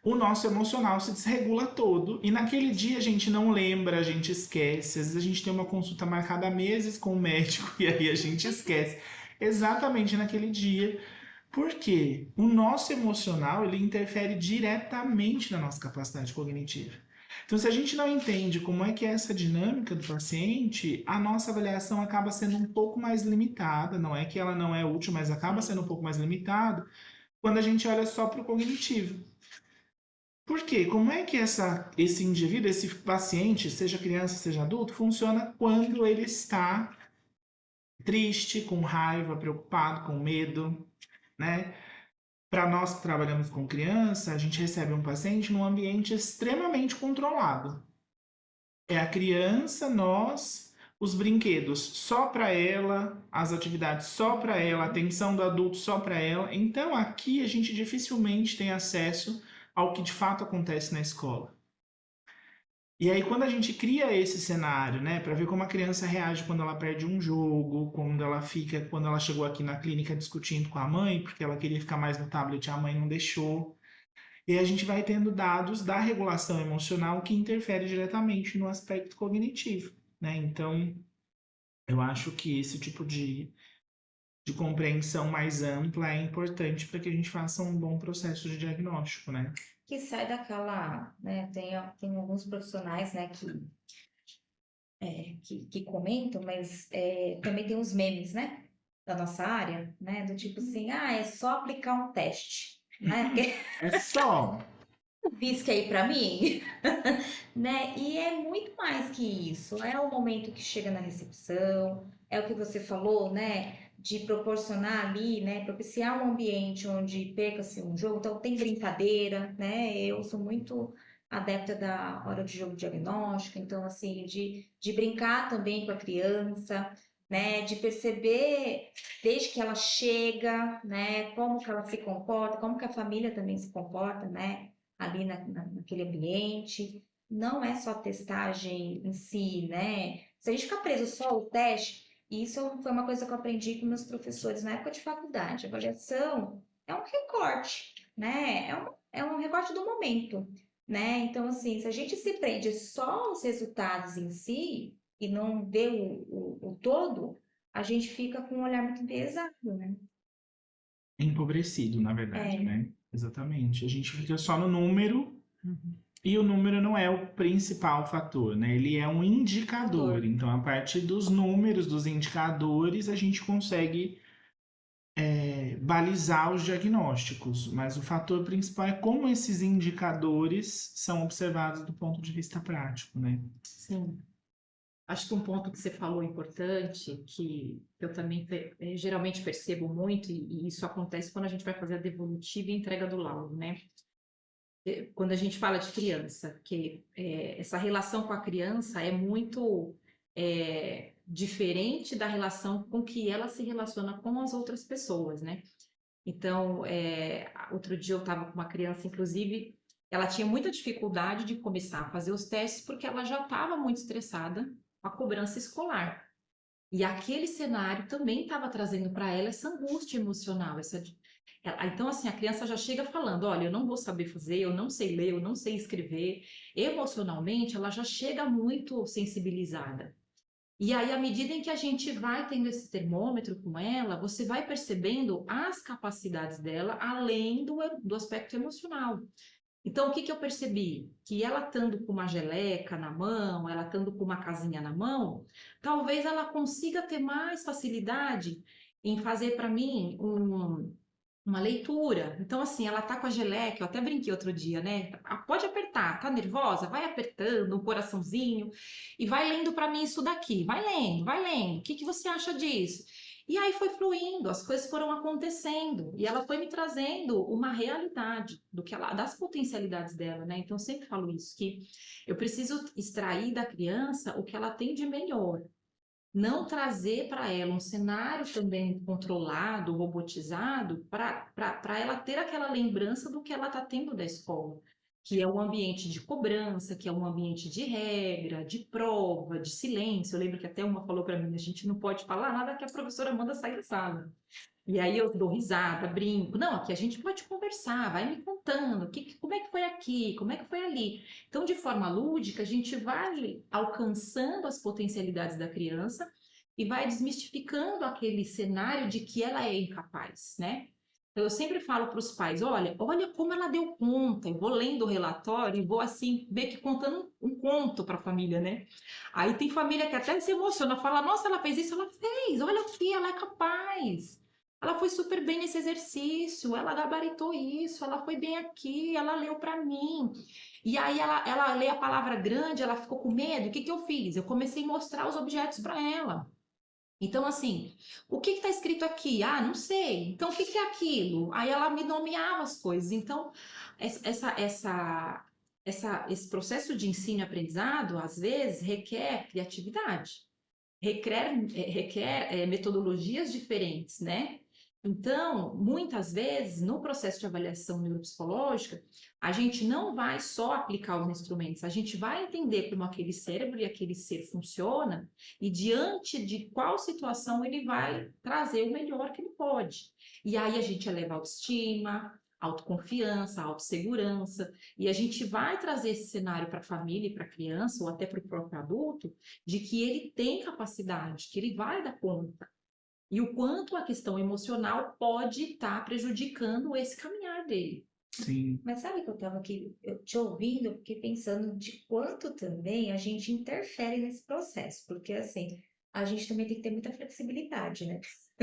o nosso emocional se desregula todo e naquele dia a gente não lembra, a gente esquece. Às vezes a gente tem uma consulta marcada há meses com o médico e aí a gente esquece exatamente naquele dia. Porque o nosso emocional ele interfere diretamente na nossa capacidade cognitiva. Então, se a gente não entende como é que é essa dinâmica do paciente, a nossa avaliação acaba sendo um pouco mais limitada. Não é que ela não é útil, mas acaba sendo um pouco mais limitada, quando a gente olha só para o cognitivo. Por quê? Como é que esse indivíduo, esse paciente, seja criança, seja adulto, funciona quando ele está triste, com raiva, preocupado, com medo, né? Para nós que trabalhamos com criança, a gente recebe um paciente num ambiente extremamente controlado. É a criança, nós, os brinquedos só para ela, as atividades só para ela, a atenção do adulto só para ela. Então aqui a gente dificilmente tem acesso ao que de fato acontece na escola. E aí, quando a gente cria esse cenário, né, para ver como a criança reage quando ela perde um jogo, quando ela chegou aqui na clínica discutindo com a mãe, porque ela queria ficar mais no tablet e a mãe não deixou. E a gente vai tendo dados da regulação emocional que interfere diretamente no aspecto cognitivo, né? Então, eu acho que esse tipo de compreensão mais ampla é importante para que a gente faça um bom processo de diagnóstico, né? Que sai daquela, né? Tem alguns profissionais, né, que comentam, mas também tem os memes, né? Da nossa área, né? Do tipo assim, é só aplicar um teste, né? Porque É só. Visca aí para mim, né? E é muito mais que isso. É o momento que chega na recepção, é o que você falou, né? De proporcionar ali, né? Propiciar um ambiente onde perca-se um jogo. Então, tem brincadeira, né? Eu sou muito adepta da hora de jogo diagnóstico, então, assim, de brincar também com a criança, né? De perceber, desde que ela chega, né? Como que ela se comporta, como que a família também se comporta, né? Ali naquele ambiente. Não é só a testagem em si, né? Se a gente ficar preso só ao teste, e isso foi uma coisa que eu aprendi com meus professores na época de faculdade. A avaliação é um recorte, né? É um recorte do momento, né? Então, assim, se a gente se prende só aos resultados em si e não vê o todo, a gente fica com um olhar muito pesado, né? Empobrecido, na verdade, É, né? Exatamente. A gente fica só no número e o número não é o principal fator, né? Ele é um indicador. valor. Então, a partir dos números, dos indicadores, a gente consegue balizar os diagnósticos. Mas o fator principal é como esses indicadores são observados do ponto de vista prático, né? Sim. Acho que um ponto que você falou importante, que eu também geralmente percebo muito, e isso acontece quando a gente vai fazer a devolutiva e entrega do laudo, né? Quando a gente fala de criança, que essa relação com a criança é muito diferente da relação com que ela se relaciona com as outras pessoas, né? Então, outro dia eu estava com uma criança, inclusive, ela tinha muita dificuldade de começar a fazer os testes porque ela já estava muito estressada com a cobrança escolar. E aquele cenário também estava trazendo para ela essa angústia emocional, então, assim, a criança já chega falando: olha, eu não vou saber fazer, eu não sei ler, eu não sei escrever. Emocionalmente, ela já chega muito sensibilizada. E aí, à medida em que a gente vai tendo esse termômetro com ela, você vai percebendo as capacidades dela além do aspecto emocional. Então, o que que eu percebi? Que ela estando com uma geleca na mão, ela estando com uma casinha na mão, talvez ela consiga ter mais facilidade em fazer para mim uma leitura. Então, assim, ela tá com a geleca, eu até brinquei outro dia, né? Pode apertar, tá nervosa? Vai apertando um coraçãozinho e vai lendo para mim isso daqui. Vai lendo, vai lendo. O que que você acha disso? E aí foi fluindo, as coisas foram acontecendo e ela foi me trazendo uma realidade das potencialidades dela, né? Então eu sempre falo isso, que eu preciso extrair da criança o que ela tem de melhor, não trazer para ela um cenário também controlado, robotizado, para ela ter aquela lembrança do que ela está tendo da escola, que é um ambiente de cobrança, que é um ambiente de regra, de prova, de silêncio. Eu lembro que até uma falou para mim: a gente não pode falar nada que a professora manda sair da sala. E aí eu dou risada, brinco. Não, aqui a gente pode conversar, vai me contando, como é que foi aqui, como é que foi ali. Então, de forma lúdica, a gente vai alcançando as potencialidades da criança e vai desmistificando aquele cenário de que ela é incapaz, né? Então, eu sempre falo para os pais: olha como ela deu conta. Eu vou lendo o relatório e vou assim, meio que contando um conto para a família, né? Aí tem família que até se emociona, fala: nossa, ela fez isso, ela fez, olha aqui, ela é capaz. Ela foi super bem nesse exercício, ela gabaritou isso, ela foi bem aqui, ela leu para mim. E aí ela lê a palavra grande, ela ficou com medo. O que que eu fiz? Eu comecei a mostrar os objetos para ela. Então, assim, o que está escrito aqui? Ah, não sei. Então, o que que é aquilo? Aí ela me nomeava as coisas. Então, esse processo de ensino e aprendizado, às vezes, requer criatividade, requer metodologias diferentes, né? Então, muitas vezes, no processo de avaliação neuropsicológica, a gente não vai só aplicar os instrumentos, a gente vai entender como aquele cérebro e aquele ser funciona e diante de qual situação ele vai trazer o melhor que ele pode. E aí a gente eleva a autoestima, autoconfiança, autossegurança, e a gente vai trazer esse cenário para a família e para a criança, ou até para o próprio adulto, de que ele tem capacidade, que ele vai dar conta. E o quanto a questão emocional pode estar prejudicando esse caminhar dele. Sim, Mas sabe que eu estava aqui te ouvindo, eu fiquei pensando de quanto também a gente interfere nesse processo, porque assim, a gente também tem que ter muita flexibilidade, né?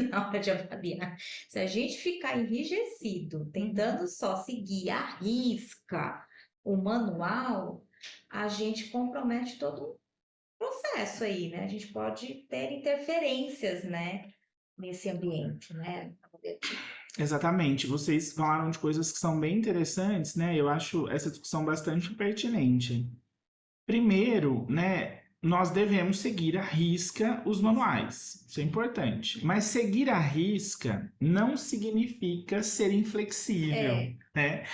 Na hora de avaliar. Se a gente ficar enrijecido, tentando só seguir à risca o manual, a gente compromete todo um processo aí, né? A gente pode ter interferências, né, nesse ambiente, né? exatamente. Vocês falaram de coisas que são bem interessantes, né? Eu acho essa discussão bastante pertinente. Primeiro, né, nós devemos seguir à risca os manuais. Isso é importante. Mas seguir à risca não significa ser inflexível, né?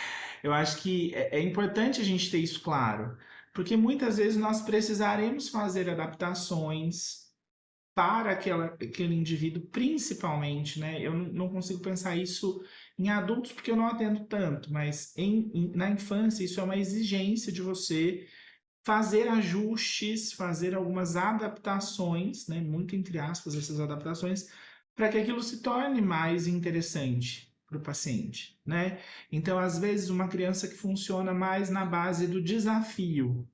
Eu acho que é importante a gente ter isso claro, porque muitas vezes nós precisaremos fazer adaptações para aquele indivíduo, principalmente, né? Eu não consigo pensar isso em adultos porque eu não atendo tanto, mas na infância isso é uma exigência de você fazer ajustes, fazer algumas adaptações, né? Muito entre aspas essas adaptações, para que aquilo se torne mais interessante para o paciente, né? Então, às vezes, uma criança que funciona mais na base do desafio,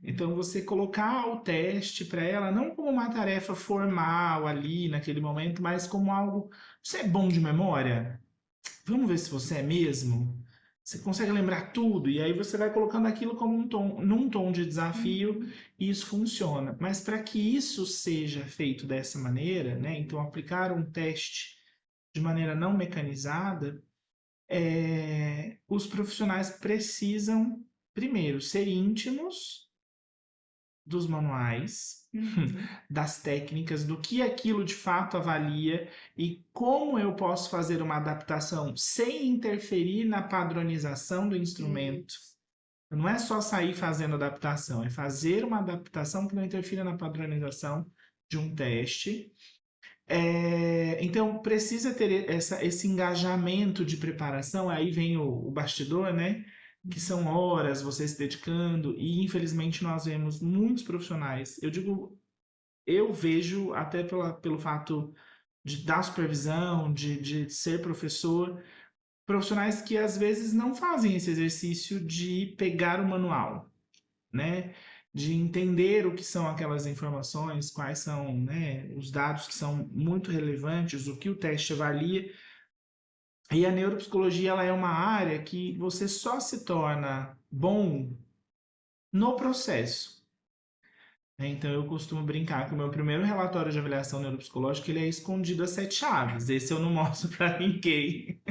então, você colocar o teste para ela não como uma tarefa formal ali naquele momento, mas como algo. Você é bom de memória? Vamos ver se você é mesmo? Você consegue lembrar tudo? E aí você vai colocando aquilo como num tom de desafio e isso funciona. Mas para que isso seja feito dessa maneira, né? Então, aplicar um teste de maneira não mecanizada, os profissionais precisam, primeiro, ser íntimos dos manuais, das técnicas, do que aquilo de fato avalia e como eu posso fazer uma adaptação sem interferir na padronização do instrumento. Não é só sair fazendo adaptação, é fazer uma adaptação que não interfira na padronização de um teste. Então precisa ter esse engajamento de preparação, aí vem o bastidor, né? Que são horas você se dedicando, e infelizmente nós vemos muitos profissionais. Eu vejo até pelo fato de dar supervisão, de ser professor, profissionais que às vezes não fazem esse exercício de pegar o manual, né? De entender o que são aquelas informações, quais são, né, os dados que são muito relevantes, o que o teste avalia. E a neuropsicologia ela é uma área que você só se torna bom no processo. Então eu costumo brincar que o meu primeiro relatório de avaliação neuropsicológica ele é escondido a 7 chaves. Esse eu não mostro para ninguém.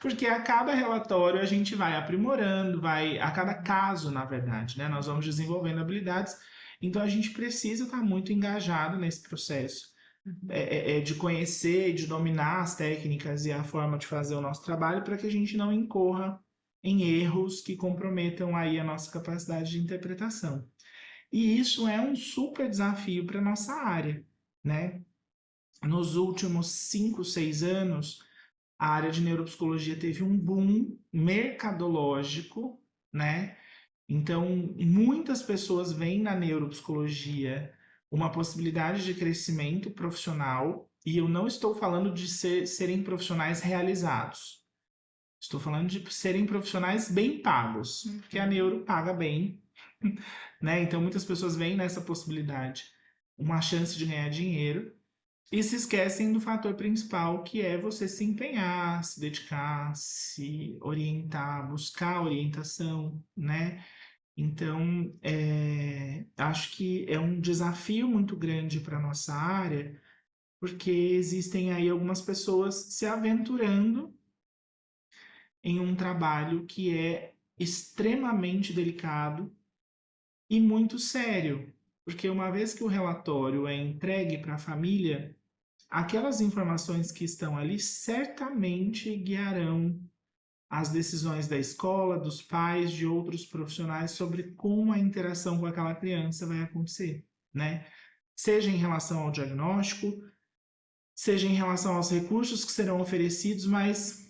Porque a cada relatório a gente vai aprimorando, a cada caso, na verdade, né? Nós vamos desenvolvendo habilidades. Então a gente precisa estar muito engajado nesse processo de conhecer, de dominar as técnicas e a forma de fazer o nosso trabalho para que a gente não incorra em erros que comprometam aí a nossa capacidade de interpretação. E isso é um super desafio para a nossa área, né? Nos últimos 5, 6 anos, a área de neuropsicologia teve um boom mercadológico, né? Então, muitas pessoas veem na neuropsicologia uma possibilidade de crescimento profissional, e eu não estou falando de serem profissionais realizados. Estou falando de serem profissionais bem pagos, porque a neuro paga bem, né? Então, muitas pessoas veem nessa possibilidade uma chance de ganhar dinheiro. E se esquecem do fator principal, que é você se empenhar, se dedicar, se orientar, buscar orientação, né? Então, acho que é um desafio muito grande para a nossa área, porque existem aí algumas pessoas se aventurando em um trabalho que é extremamente delicado e muito sério, porque uma vez que o relatório é entregue para a família, aquelas informações que estão ali certamente guiarão as decisões da escola, dos pais, de outros profissionais sobre como a interação com aquela criança vai acontecer, né? Seja em relação ao diagnóstico, seja em relação aos recursos que serão oferecidos, mas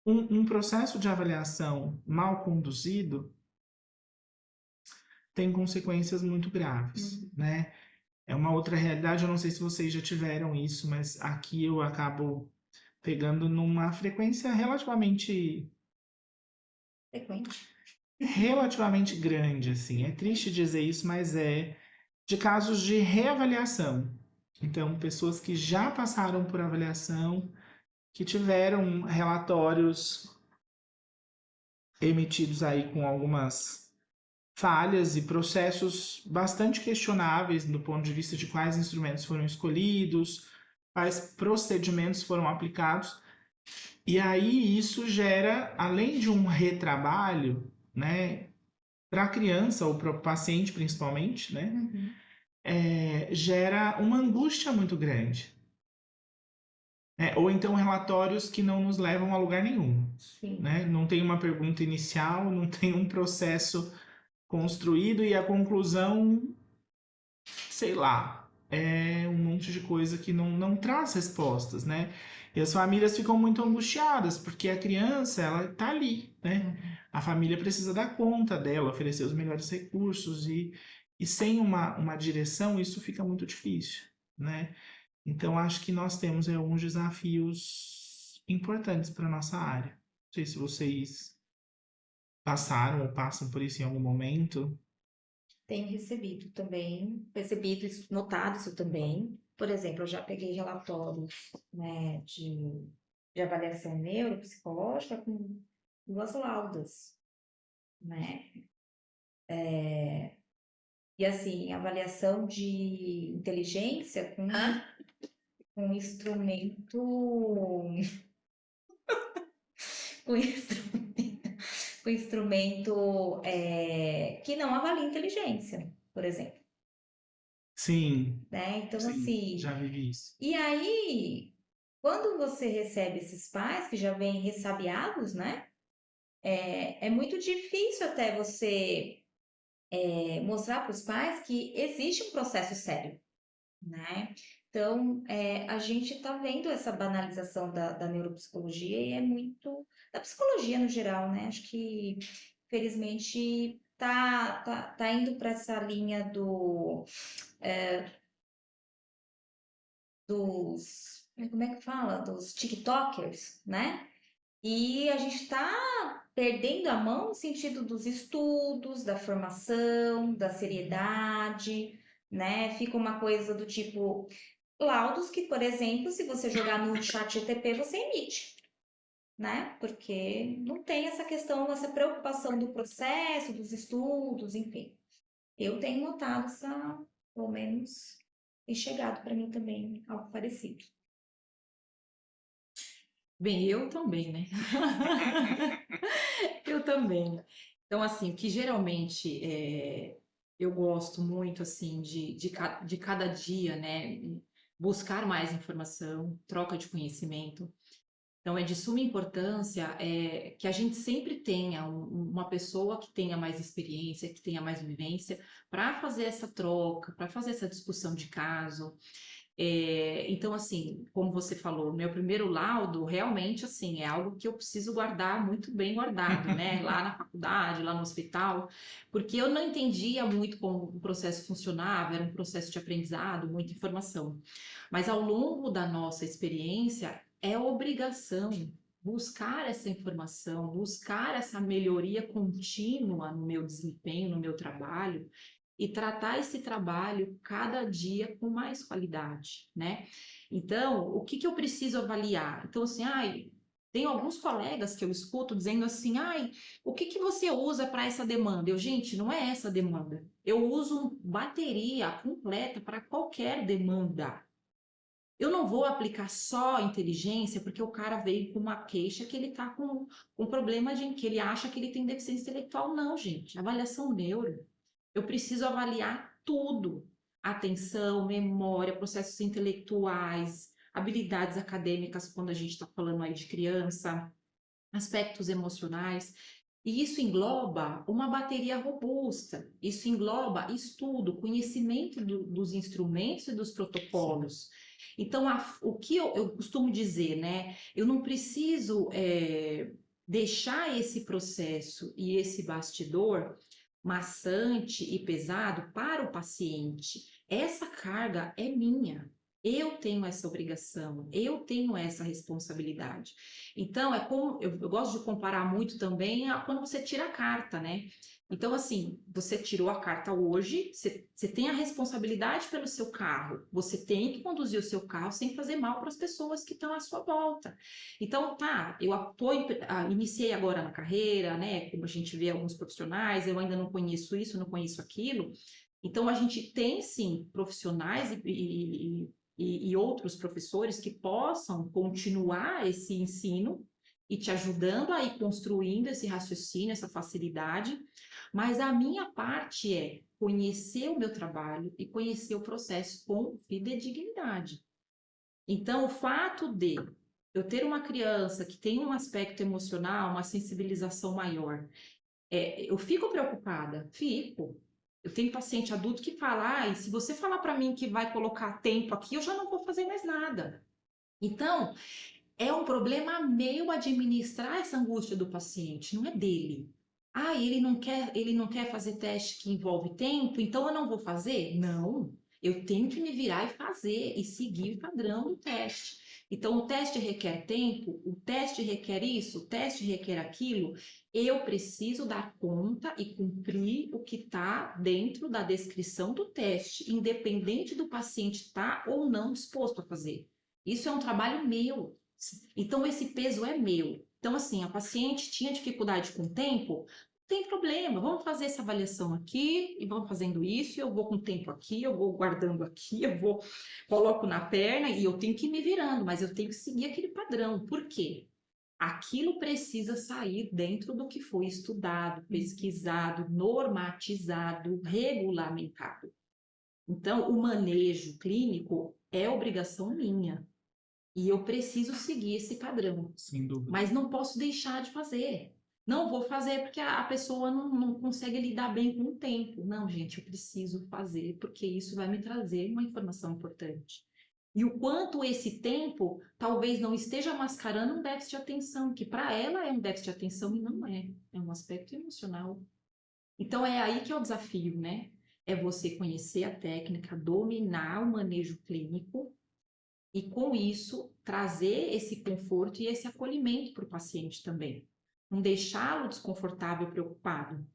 um processo de avaliação mal conduzido tem consequências muito graves, né? É uma outra realidade, eu não sei se vocês já tiveram isso, mas aqui eu acabo pegando numa frequência Frequente. relativamente grande, assim. É triste dizer isso, mas é de casos de reavaliação. Então, pessoas que já passaram por avaliação, que tiveram relatórios emitidos aí com algumas falhas e processos bastante questionáveis do ponto de vista de quais instrumentos foram escolhidos, quais procedimentos foram aplicados. E aí isso gera, além de um retrabalho, né, para a criança ou para o paciente principalmente, né, gera uma angústia muito grande. Ou então relatórios que não nos levam a lugar nenhum. Sim. Né? Não tem uma pergunta inicial, não tem um processo construído e a conclusão, sei lá, é um monte de coisa que não traz respostas, né? E as famílias ficam muito angustiadas, porque a criança, ela tá ali, né? A família precisa dar conta dela, oferecer os melhores recursos e sem uma direção, isso fica muito difícil, né? Então, acho que nós temos alguns desafios importantes para nossa área. Não sei se vocês passaram ou passam por isso em algum momento. Tenho notado isso também. Por exemplo, eu já peguei relatórios, né, de avaliação neuropsicológica com 2 laudas, né? E assim, avaliação de inteligência com um instrumento, com instrumento, com instrumento que não avalia inteligência, por exemplo, Sim, né? Então, sim, assim, já vivi isso. e aí, quando você recebe esses pais que já vêm ressabiados, né? É muito difícil até você mostrar para os pais que existe um processo sério, né? Então, a gente está vendo essa banalização da neuropsicologia e é muito da psicologia no geral, né? Acho que, felizmente, tá indo para essa linha dos, como é que fala? Dos TikTokers, né? E a gente está perdendo a mão no sentido dos estudos, da formação, da seriedade, né? Fica uma coisa do tipo laudos que, por exemplo, se você jogar no chat GTP, você emite, né? Porque não tem essa questão, essa preocupação do processo, dos estudos, enfim. Eu tenho notado pelo menos, tem chegado para mim também algo parecido. Bem, eu também, né? Eu também. Então, assim, o que geralmente eu gosto muito, assim, de cada dia, né? Buscar mais informação, troca de conhecimento. Então, é de suma importância que a gente sempre tenha uma pessoa que tenha mais experiência, que tenha mais vivência, para fazer essa troca, para fazer essa discussão de caso. Então, assim, como você falou, meu primeiro laudo realmente assim é algo que eu preciso guardar muito bem guardado, né? Lá na faculdade, lá no hospital, porque eu não entendia muito como o processo funcionava, era um processo de aprendizado, muita informação. Mas ao longo da nossa experiência, é obrigação buscar essa informação, buscar essa melhoria contínua no meu desempenho, no meu trabalho. e tratar esse trabalho cada dia com mais qualidade, né? Então, o que eu preciso avaliar? Então, assim, tem alguns colegas que eu escuto dizendo assim, o que você usa para essa demanda? Gente, não é essa demanda. Eu uso bateria completa para qualquer demanda. Eu não vou aplicar só inteligência porque o cara veio com uma queixa que ele está com um problema de que ele acha que ele tem deficiência intelectual. Não, gente. Avaliação neuro. Eu preciso avaliar tudo: atenção, memória, processos intelectuais, habilidades acadêmicas, quando a gente está falando aí de criança, aspectos emocionais. E isso engloba uma bateria robusta, isso engloba estudo, conhecimento dos instrumentos e dos protocolos. Então, o que eu costumo dizer, né? Eu não preciso deixar esse processo e esse bastidor maçante e pesado para o paciente. Essa carga é minha. Eu tenho essa obrigação, eu tenho essa responsabilidade. Então, é como eu gosto de comparar muito também a quando você tira a carta, né? Então, assim, você tirou a carta hoje, você tem a responsabilidade pelo seu carro, você tem que conduzir o seu carro sem fazer mal para as pessoas que estão à sua volta. Então, iniciei agora na carreira, né? Como a gente vê alguns profissionais, eu ainda não conheço isso, não conheço aquilo. Então, a gente tem sim profissionais e outros professores que possam continuar esse ensino e te ajudando a ir construindo esse raciocínio, essa facilidade, mas a minha parte é conhecer o meu trabalho e conhecer o processo com fidedignidade. Então, o fato de eu ter uma criança que tem um aspecto emocional, uma sensibilização maior, eu fico preocupada? Fico. Eu tenho paciente adulto que fala, se você falar para mim que vai colocar tempo aqui, eu já não vou fazer mais nada. Então, é um problema meu administrar essa angústia do paciente, não é dele. Ele não quer fazer teste que envolve tempo, então eu não vou fazer? Não. Eu tenho que me virar e fazer e seguir o padrão do teste. Então, o teste requer tempo, o teste requer isso, o teste requer aquilo. Eu preciso dar conta e cumprir o que está dentro da descrição do teste, independente do paciente estar ou não disposto a fazer. Isso é um trabalho meu. Então, esse peso é meu. Então, assim, a paciente tinha dificuldade com o tempo, não tem problema, vamos fazer essa avaliação aqui e vamos fazendo isso, eu vou com o tempo aqui, eu vou guardando aqui, coloco na perna e eu tenho que ir me virando, mas eu tenho que seguir aquele padrão. Por quê? Aquilo precisa sair dentro do que foi estudado, pesquisado, normatizado, regulamentado. Então, o manejo clínico é obrigação minha. E eu preciso seguir esse padrão. Sem dúvida. Mas não posso deixar de fazer. Não vou fazer porque a pessoa não consegue lidar bem com o tempo. Não, gente, eu preciso fazer porque isso vai me trazer uma informação importante. E o quanto esse tempo talvez não esteja mascarando um déficit de atenção, que para ela é um déficit de atenção e não é. É um aspecto emocional. Então é aí que é o desafio, né? É você conhecer a técnica, dominar o manejo clínico e, com isso, trazer esse conforto e esse acolhimento para o paciente também. Não deixá-lo desconfortável, preocupado.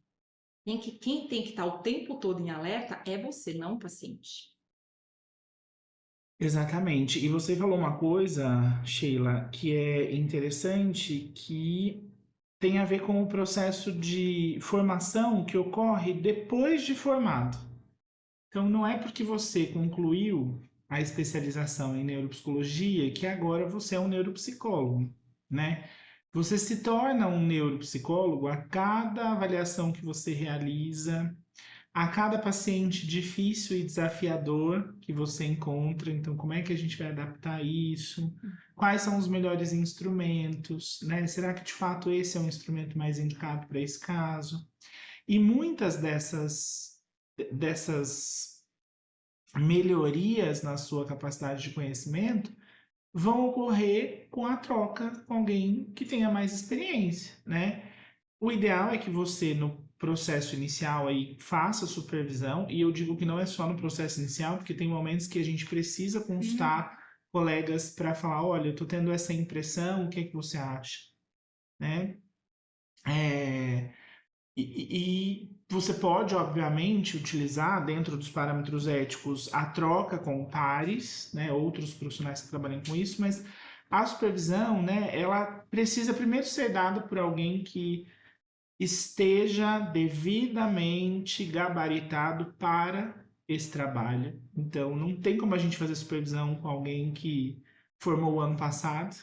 Quem tem que estar o tempo todo em alerta é você, não o paciente. Exatamente. E você falou uma coisa, Sheila, que é interessante, que tem a ver com o processo de formação que ocorre depois de formado. Então, não é porque você concluiu a especialização em neuropsicologia que agora você é um neuropsicólogo, né? Você se torna um neuropsicólogo a cada avaliação que você realiza, a cada paciente difícil e desafiador que você encontra. Então, como é que a gente vai adaptar isso? Quais são os melhores instrumentos, né? Será que de fato esse é um instrumento mais indicado para esse caso? E muitas dessas melhorias na sua capacidade de conhecimento vão ocorrer com a troca com alguém que tenha mais experiência, né? O ideal é que você, no processo inicial, aí, faça supervisão, e eu digo que não é só no processo inicial, porque tem momentos que a gente precisa consultar colegas para falar, olha, eu estou tendo essa impressão, o que é que você acha? Né? E você pode, obviamente, utilizar dentro dos parâmetros éticos a troca com pares, né, outros profissionais que trabalham com isso, mas a supervisão, né, ela precisa primeiro ser dada por alguém que esteja devidamente gabaritado para esse trabalho. Então, não tem como a gente fazer supervisão com alguém que formou o ano passado.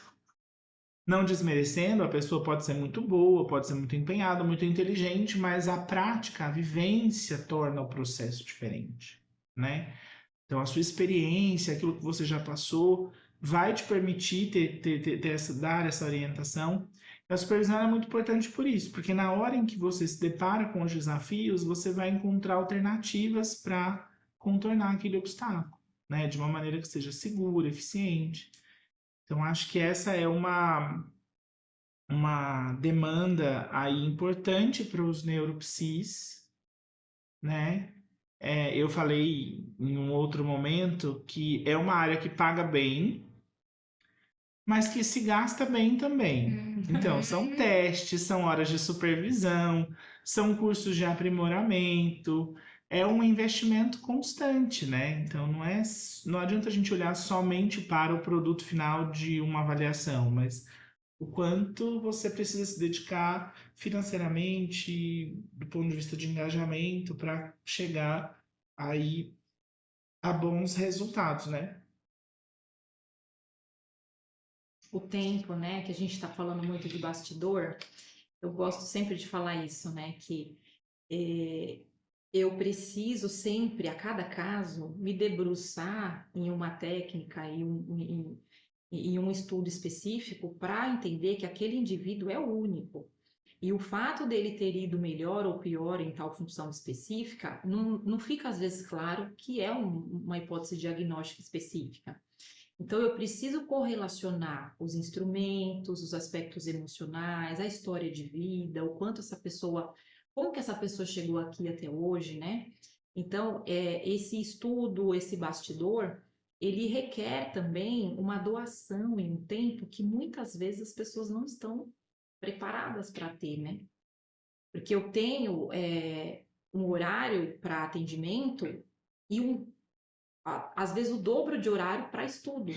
Não desmerecendo, a pessoa pode ser muito boa, pode ser muito empenhada, muito inteligente, mas a prática, a vivência torna o processo diferente, né? Então, a sua experiência, aquilo que você já passou, vai te permitir dar essa orientação. A supervisão é muito importante por isso, porque na hora em que você se depara com os desafios, você vai encontrar alternativas para contornar aquele obstáculo, né? De uma maneira que seja segura, eficiente. Então, acho que essa é uma demanda aí importante para os neuropsis, né? Eu falei em um outro momento que é uma área que paga bem, mas que se gasta bem também. Então, são testes, são horas de supervisão, são cursos de aprimoramento, é um investimento constante, né? Então, não adianta a gente olhar somente para o produto final de uma avaliação, mas o quanto você precisa se dedicar financeiramente, do ponto de vista de engajamento, para chegar aí a bons resultados, né? O tempo, né, que a gente está falando muito de bastidor, eu gosto sempre de falar isso, né, que eh, eu preciso sempre, a cada caso, me debruçar em uma técnica e em um estudo específico para entender que aquele indivíduo é o único. E o fato dele ter ido melhor ou pior em tal função específica, não fica às vezes claro que é uma hipótese diagnóstica específica. Então, eu preciso correlacionar os instrumentos, os aspectos emocionais, a história de vida, o quanto essa pessoa, como que essa pessoa chegou aqui até hoje, né? Então, esse estudo, esse bastidor, ele requer também uma doação em um tempo que muitas vezes as pessoas não estão preparadas para ter, né? Porque eu tenho um horário para atendimento e às vezes o dobro de horário para estudo,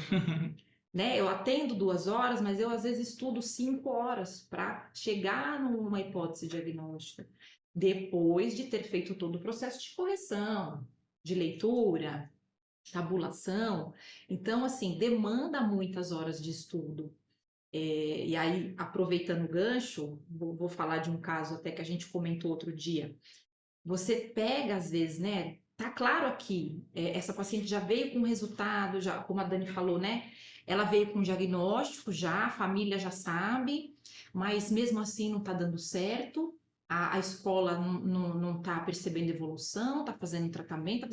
né? Eu atendo 2 horas, mas eu às vezes estudo 5 horas para chegar numa hipótese diagnóstica, depois de ter feito todo o processo de correção, de leitura, tabulação. Então, assim, demanda muitas horas de estudo. E aí, aproveitando o gancho, vou falar de um caso até que a gente comentou outro dia. Você pega, às vezes, né? Tá claro aqui, essa paciente já veio com resultado, já, como a Dani falou, né? Ela veio com diagnóstico já, a família já sabe, mas mesmo assim não tá dando certo. A escola não tá percebendo evolução, tá fazendo tratamento,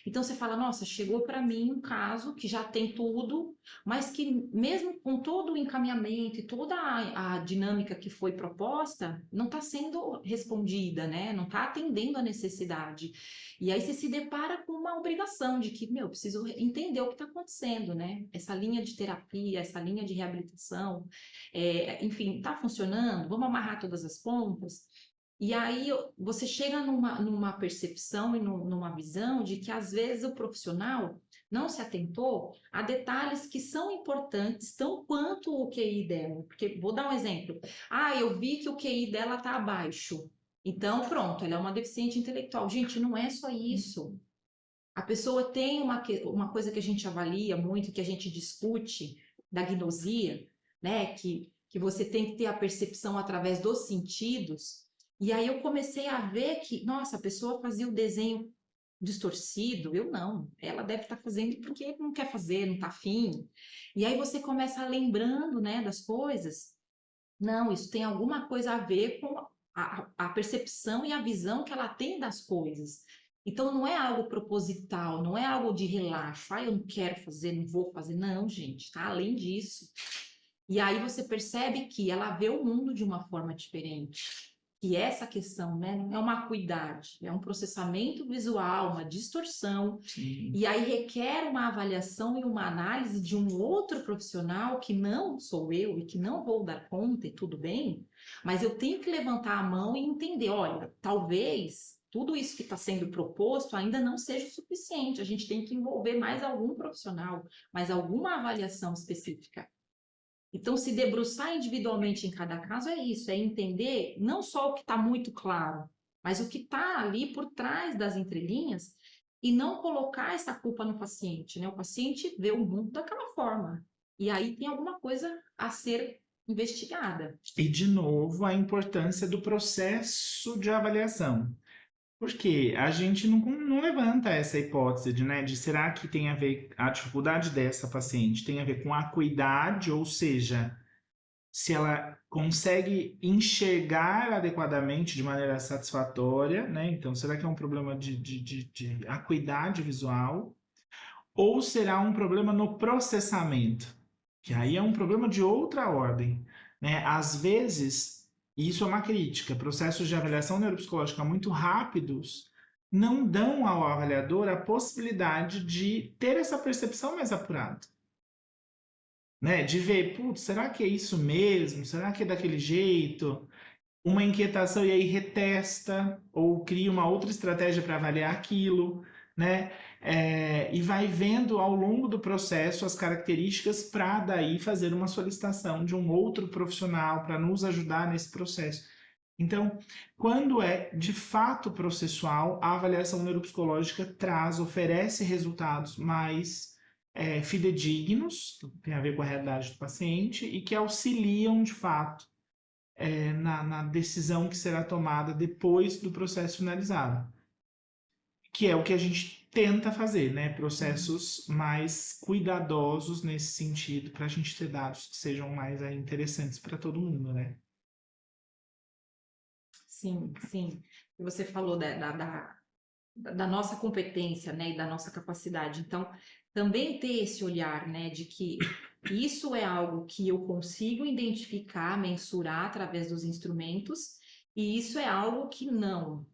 então você fala, nossa, chegou para mim um caso que já tem tudo, mas que mesmo com todo o encaminhamento e toda a dinâmica que foi proposta, não está sendo respondida, né? Não está atendendo a necessidade. E aí você se depara com uma obrigação de que, meu, preciso entender o que está acontecendo, né? Essa linha de terapia, essa linha de reabilitação, enfim, está funcionando? Vamos amarrar todas as pontas? E aí você chega numa percepção e numa visão de que às vezes o profissional não se atentou a detalhes que são importantes, tão quanto o QI dela. Porque, vou dar um exemplo. Ah, eu vi que o QI dela está abaixo. Então, pronto, ela é uma deficiente intelectual. Gente, não é só isso. A pessoa tem uma coisa que a gente avalia muito, que a gente discute, da gnosia, né? Que você tem que ter a percepção através dos sentidos. E aí eu comecei a ver que, nossa, a pessoa fazia o desenho distorcido, eu não. Ela deve estar fazendo porque não quer fazer, não está afim. E aí você começa lembrando, né, das coisas. Não, isso tem alguma coisa a ver com a percepção e a visão que ela tem das coisas. Então não é algo proposital, não é algo de relaxo. Ah, eu não quero fazer, não vou fazer. Não, gente, tá além disso. E aí você percebe que ela vê o mundo de uma forma diferente. que essa questão, né, não é uma acuidade, é um processamento visual, uma distorção, Sim. e aí requer uma avaliação e uma análise de um outro profissional que não sou eu e que não vou dar conta e tudo bem, mas eu tenho que levantar a mão e entender, olha, talvez tudo isso que está sendo proposto ainda não seja o suficiente, a gente tem que envolver mais algum profissional, mais alguma avaliação específica. Então, se debruçar individualmente em cada caso é isso, é entender não só o que está muito claro, mas o que está ali por trás das entrelinhas e não colocar essa culpa no paciente, né? O paciente vê o mundo daquela forma e aí tem alguma coisa a ser investigada. E, de novo, a importância do processo de avaliação. Porque a gente não levanta essa hipótese de, né, de será que tem a ver, a dificuldade dessa paciente tem a ver com a acuidade, ou seja, se ela consegue enxergar adequadamente de maneira satisfatória, né? Então, será que é um problema de acuidade visual? Ou será um problema no processamento? Que aí é um problema de outra ordem, né? Às vezes, e isso é uma crítica, processos de avaliação neuropsicológica muito rápidos não dão ao avaliador a possibilidade de ter essa percepção mais apurada, né? De ver, putz, será que é isso mesmo? Será que é daquele jeito? Uma inquietação e aí retesta ou cria uma outra estratégia para avaliar aquilo, né? E vai vendo ao longo do processo as características para daí fazer uma solicitação de um outro profissional para nos ajudar nesse processo. Então, quando é de fato processual, a avaliação neuropsicológica oferece resultados mais fidedignos, tem a ver com a realidade do paciente, e que auxiliam de fato na decisão que será tomada depois do processo finalizado. Que é o que a gente tenta fazer, né? Processos mais cuidadosos nesse sentido, para a gente ter dados que sejam mais interessantes para todo mundo, né? Sim, sim. E você falou da nossa competência, né, e da nossa capacidade. Então, também ter esse olhar, né, de que isso é algo que eu consigo identificar, mensurar através dos instrumentos, e isso é algo que não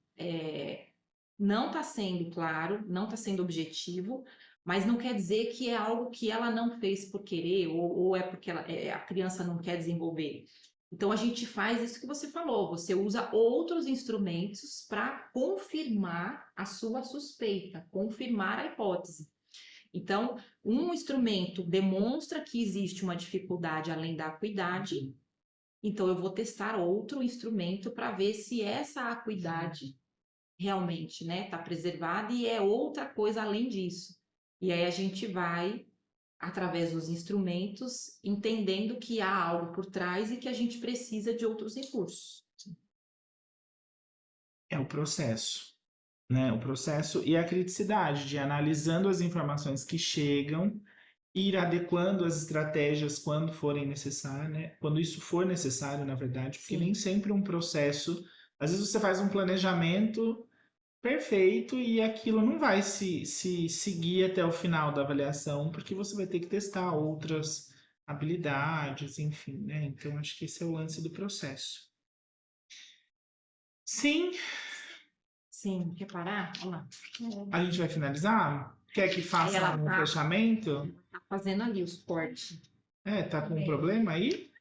está sendo claro, não está sendo objetivo, mas não quer dizer que é algo que ela não fez por querer ou é porque a criança não quer desenvolver. Então a gente faz isso que você falou, você usa outros instrumentos para confirmar a sua suspeita, confirmar a hipótese. Então, um instrumento demonstra que existe uma dificuldade além da acuidade, então eu vou testar outro instrumento para ver se essa acuidade realmente, né, está preservada e é outra coisa além disso. E aí a gente vai, através dos instrumentos, entendendo que há algo por trás e que a gente precisa de outros recursos. É o processo, né? O processo e a criticidade de analisando as informações que chegam, ir adequando as estratégias quando forem necessárias, né? Quando isso for necessário, na verdade, porque nem sempre um processo. Às vezes você faz um planejamento perfeito e aquilo não vai se seguir até o final da avaliação, porque você vai ter que testar outras habilidades, enfim, né? Então acho que esse é o lance do processo. Sim, Sim, quer parar? Olha lá. a gente vai finalizar? Quer que faça Ela um tá, fechamento? tá fazendo ali os cortes. Tá com um problema aí?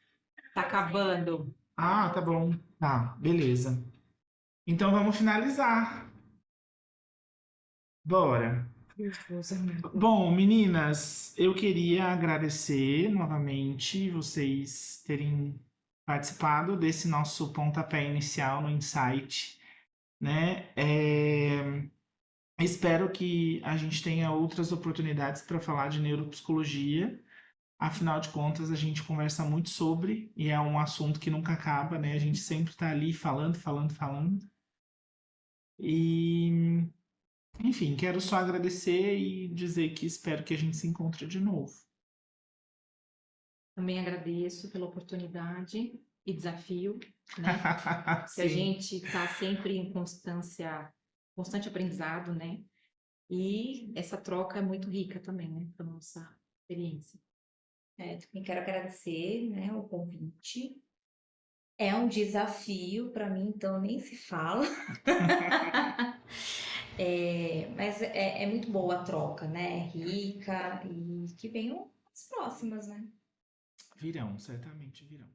Tá acabando. Ah, tá bom. Tá, beleza. Então vamos finalizar. Bora. Bom, meninas, eu queria agradecer novamente vocês terem participado desse nosso pontapé inicial no Insight, né? Espero que a gente tenha outras oportunidades para falar de neuropsicologia. Afinal de contas, a gente conversa muito sobre e é um assunto que nunca acaba, né? A gente sempre está ali falando, falando, falando. E enfim, quero só agradecer e dizer que espero que a gente se encontre de novo. Também agradeço pela oportunidade e desafio, né? Que a Sim. gente está sempre em constante aprendizado, né? E essa troca é muito rica também, né? Para nossa experiência. Também quero agradecer, né, o convite. É um desafio para mim, então nem se fala. Mas é muito boa a troca, né? É rica e que venham as próximas, né? Virão, certamente virão.